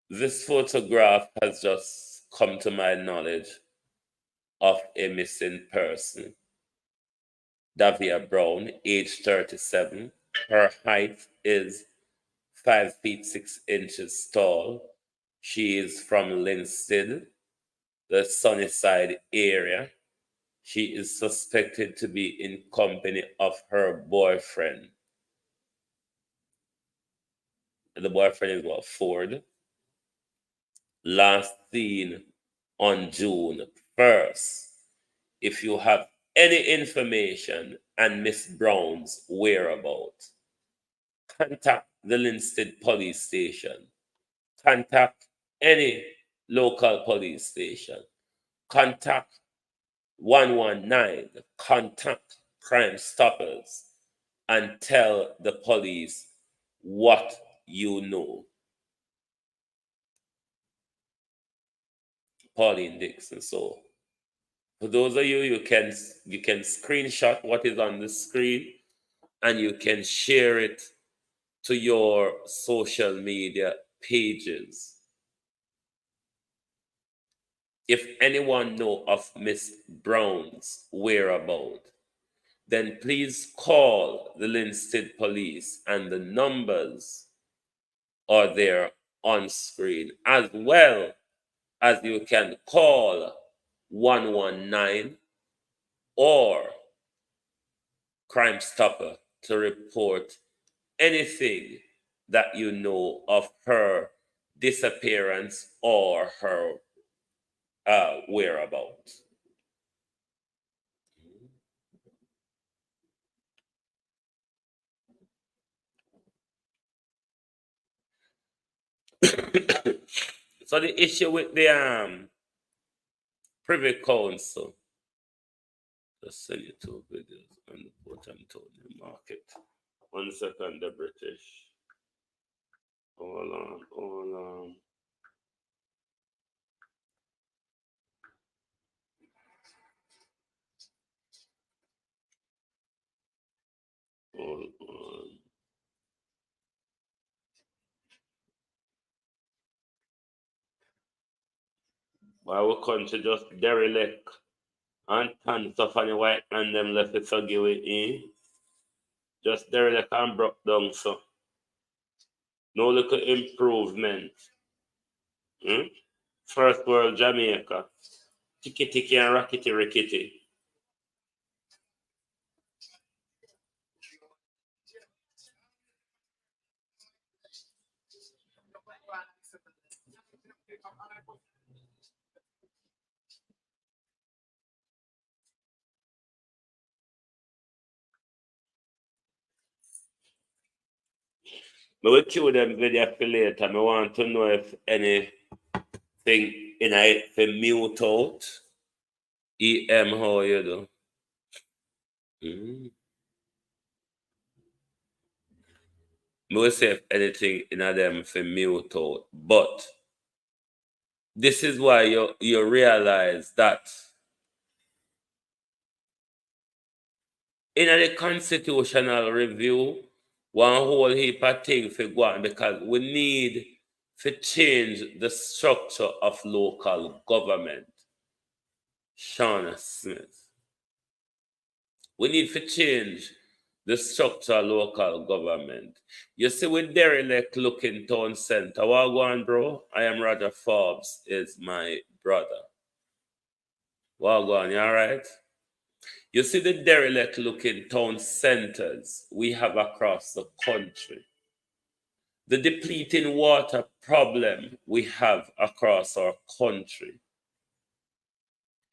This photograph has just come to my knowledge of a missing person. Davia Brown, age 37. Her height is 5 feet 6 inches tall. She is from Linstead, the Sunnyside area. She is suspected to be in company of her boyfriend. The boyfriend is what, Ford? Last seen on June 1st. If you have any information on Miss Brown's whereabouts, contact the Linstead police station. Contact any local police station. Contact 119. Contact Crime Stoppers and tell the police what you know. Pauline Dixon. So for those of you, you can screenshot what is on the screen and you can share it to your social media pages. If anyone know of Miss Brown's whereabouts, then please call the Linstead police, and the numbers are there on screen, as well as you can call 119 or Crime Stopper to report anything that you know of her disappearance or her whereabouts. So the issue with the Privy Council, just send you 2 videos on the Port Antonio market. 1 second, the British. Hold on. Hold on. Our country just derelict and tons of any white man them left it so give it in. Just derelict and broke down, so no little improvement. First world Jamaica. Tiki tiki and rackety rickety. I will cue them video for later. I want to know if anything in it for mute out. How you do? I will say if anything in them for mute out. But this is why you realize that in a constitutional review, one whole heap of things for go on, because we need to change the structure of local government. Shauna Smith. We need to change the structure of local government. You see, with derelict looking town center, what go on, bro? I am Roger Forbes, is my brother. What go on, you all right? You see the derelict looking town centers we have across the country. The depleting water problem we have across our country.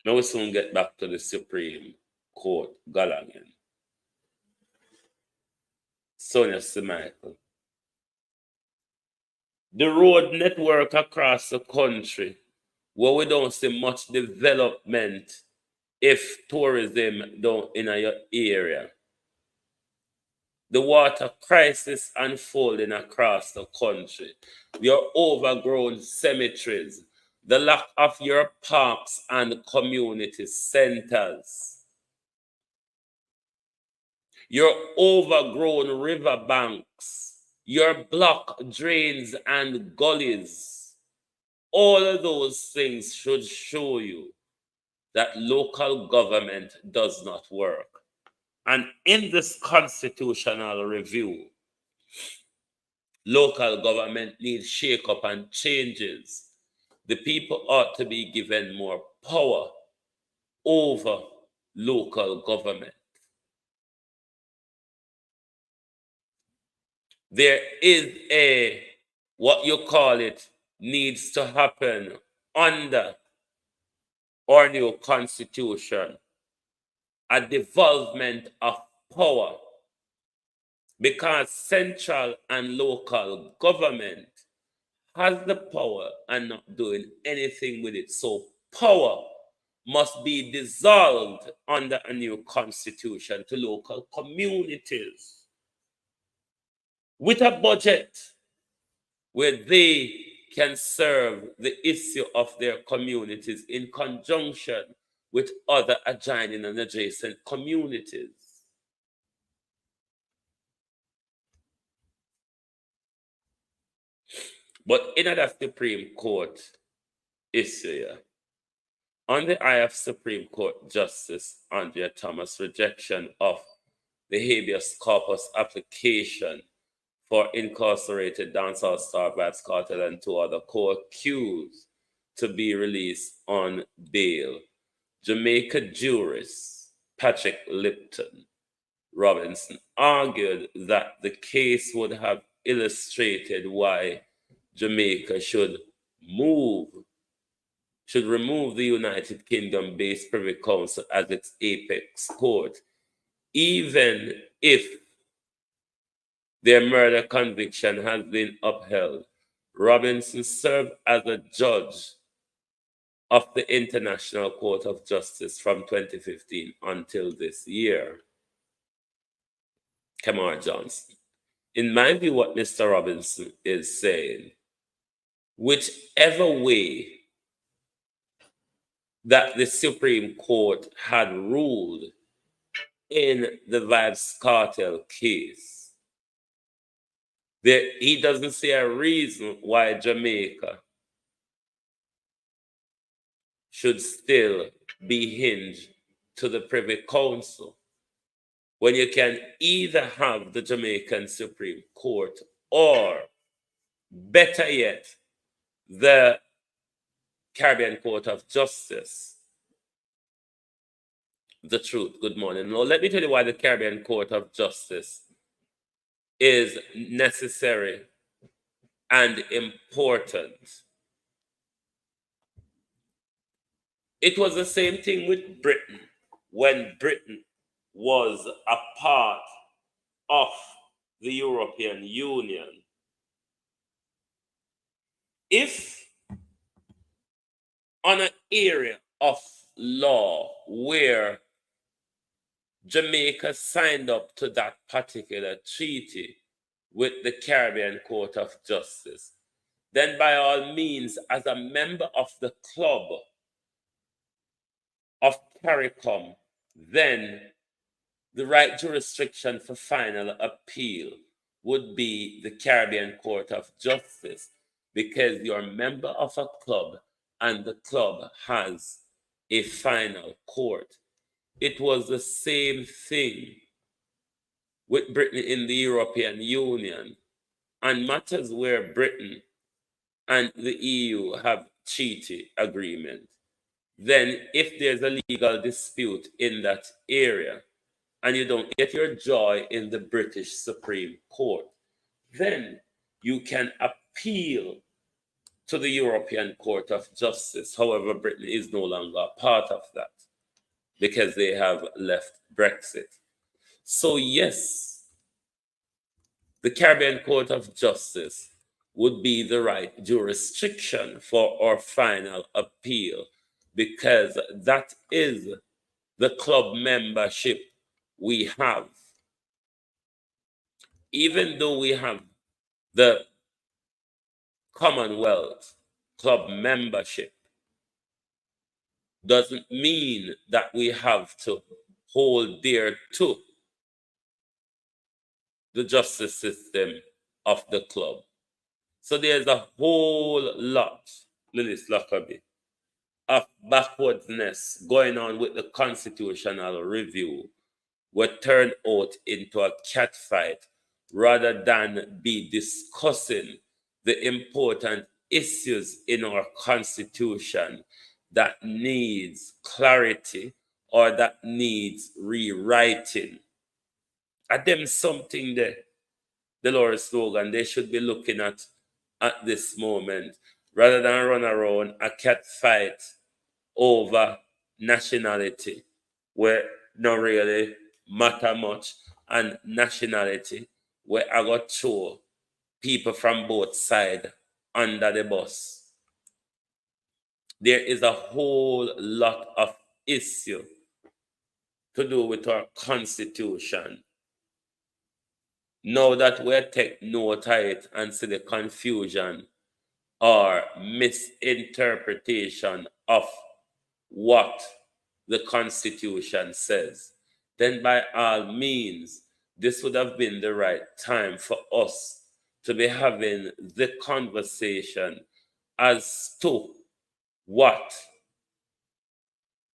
Now we soon get back to the Supreme Court Gallagher. Sonia Michael. The road network across the country, where we don't see much development if tourism don't in your area. The water crisis unfolding across the country. Your overgrown cemeteries, the lack of your parks and community centers, your overgrown riverbanks, your blocked drains and gullies. All of those things should show you that local government does not work. And in this constitutional review, local government needs shake-up and changes. The people ought to be given more power over local government. There is a, what you call it, needs to happen under our new constitution, a devolvement of power, because central and local government has the power and not doing anything with it. So power must be dissolved under a new constitution to local communities with a budget where they can serve the issue of their communities in conjunction with other adjoining and adjacent communities. But in another Supreme Court issue, on the eye of Supreme Court Justice Andrea Thomas' rejection of the habeas corpus application for incarcerated dancehall star Vybz Kartel and two other co-accused to be released on bail, Jamaica jurist Patrick Lipton Robinson argued that the case would have illustrated why Jamaica should remove the United Kingdom-based Privy Council as its apex court, even if their murder conviction has been upheld. Robinson served as a judge of the International Court of Justice from 2015 until this year. Kamar Johnson. In my view, what Mr. Robinson is saying, whichever way that the Supreme Court had ruled in the Vybz Kartel case, he doesn't see a reason why Jamaica should still be hinged to the Privy Council when you can either have the Jamaican Supreme Court or, better yet, the Caribbean Court of Justice. The truth. Good morning. Now, let me tell you why the Caribbean Court of Justice is necessary and important. It was the same thing with Britain when Britain was a part of the European Union. If on an area of law where Jamaica signed up to that particular treaty with the Caribbean Court of Justice, then by all means, as a member of the club of CARICOM, then the right jurisdiction for final appeal would be the Caribbean Court of Justice, because you're a member of a club and the club has a final court. It was the same thing with Britain in the European Union, and matters where Britain and the EU have treaty agreement. then if there's a legal dispute in that area and you don't get your joy in the British Supreme Court, then you can appeal to the European Court of Justice. However, Britain is no longer a part of that because they have left Brexit. So yes, the Caribbean Court of Justice would be the right jurisdiction for our final appeal, because that is the club membership we have. Even though we have the Commonwealth club membership, doesn't mean that we have to hold dear to the justice system of the club. So there's a whole lot, Lillis Lockerbie, of backwardness going on with the constitutional review will turn out into a catfight rather than be discussing the important issues in our constitution that needs clarity or that needs rewriting. At them something there, the Lord's slogan, they should be looking at this moment, rather than run around a cat fight over nationality, where not really matter much, and nationality, where I got throw people from both sides under the bus. There is a whole lot of issue to do with our constitution. Now that we take note of it and see the confusion or misinterpretation of what the Constitution says, then by all means, this would have been the right time for us to be having the conversation as to what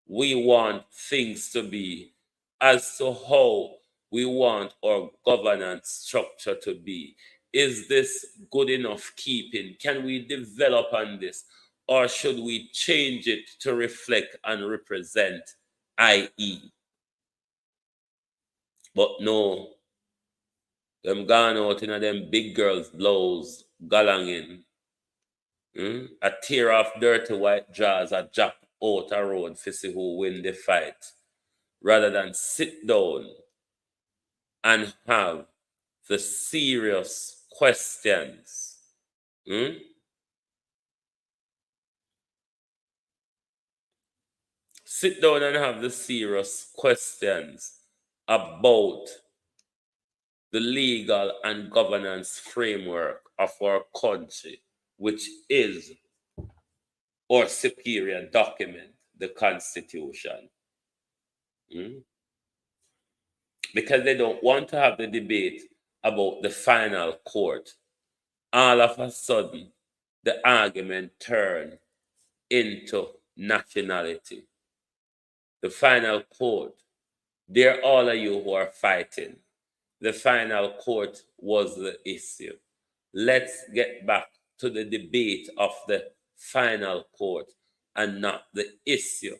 we want things to be, as to how we want our governance structure to be. Is this good enough keeping? Can we develop on this? Or should we change it to reflect and represent IE? But no, them gone out in them big girls' blows, galanging. A tear off dirty white jaws, a jump out a road to see who win the fight, rather than sit down and have the serious questions. Sit down and have the serious questions about the legal and governance framework of our country, which is our superior document, the Constitution. Because they don't want to have the debate about the final court. All of a sudden, the argument turned into nationality. The final court, they're all of you who are fighting. The final court was the issue. Let's get back to the debate of the final court and not the issue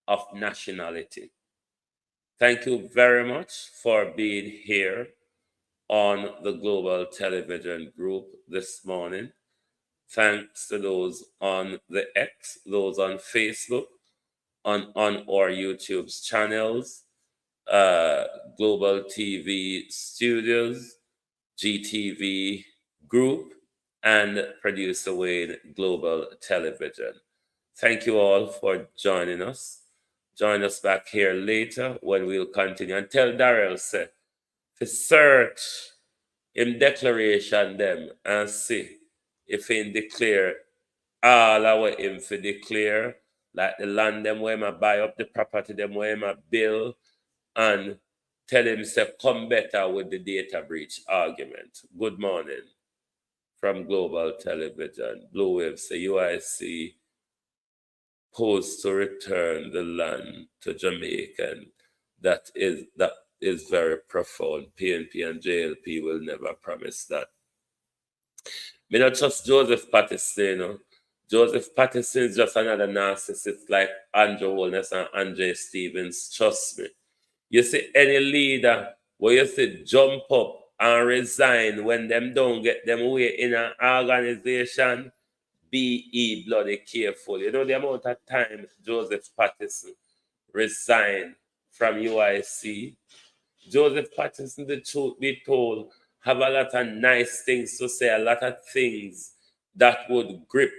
of nationality. Thank you very much for being here on the Global Television Group this morning. Thanks to those on the X, those on Facebook, on our YouTube channels, Global TV Studios, GTV Group, and Producer Wayne Global Television. Thank you all for joining us. Join us back here later when we'll continue. And tell Darrell, say, to search in declaration them and see if he declare all our him for declare, like the land them where I buy up the property them where I build, and tell him to come better with the data breach argument. Good morning from Global Television. Blue Wave say UIC posed to return the land to Jamaican. That is very profound. PNP and JLP will never promise that. Me not trust Joseph Patterson, Joseph Patterson is just another narcissist like Andrew Holness and Andre Stevens. Trust me. You see any leader where you see jump up and resign when them don't get them way in an organization, be bloody careful. You know the amount of time Joseph Patterson resigned from UIC. Joseph Patterson, the truth be told, have a lot of nice things to say, a lot of things that would grip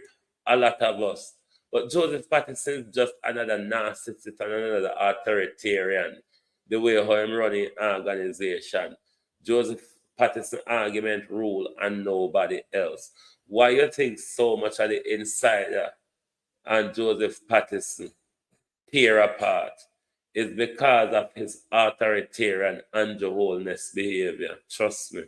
a lot of us. But Joseph Patterson is just another narcissist and another authoritarian. The way how I'm running organization. Joseph Patterson argument rule and nobody else. Why you think so much of the insider and Joseph Patterson tear apart is because of his authoritarian Andrew Holness behavior. Trust me.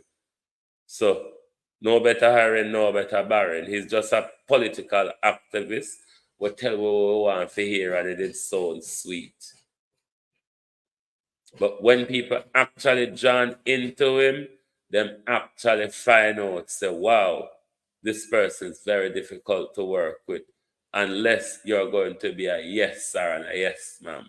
So, no better hiring, no better barring. He's just a political activist. We tell what we want to hear and it is so sweet. But when people actually join into him, them actually find out, say, wow, this person is very difficult to work with unless you're going to be a yes sir and a yes ma'am.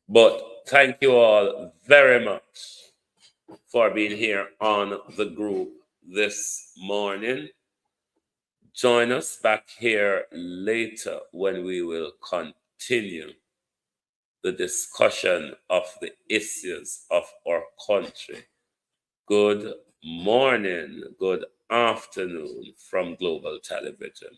But thank you all very much for being here on the group this morning. Join us back here later when we will continue the discussion of the issues of our country. Good morning, good afternoon from Global Television.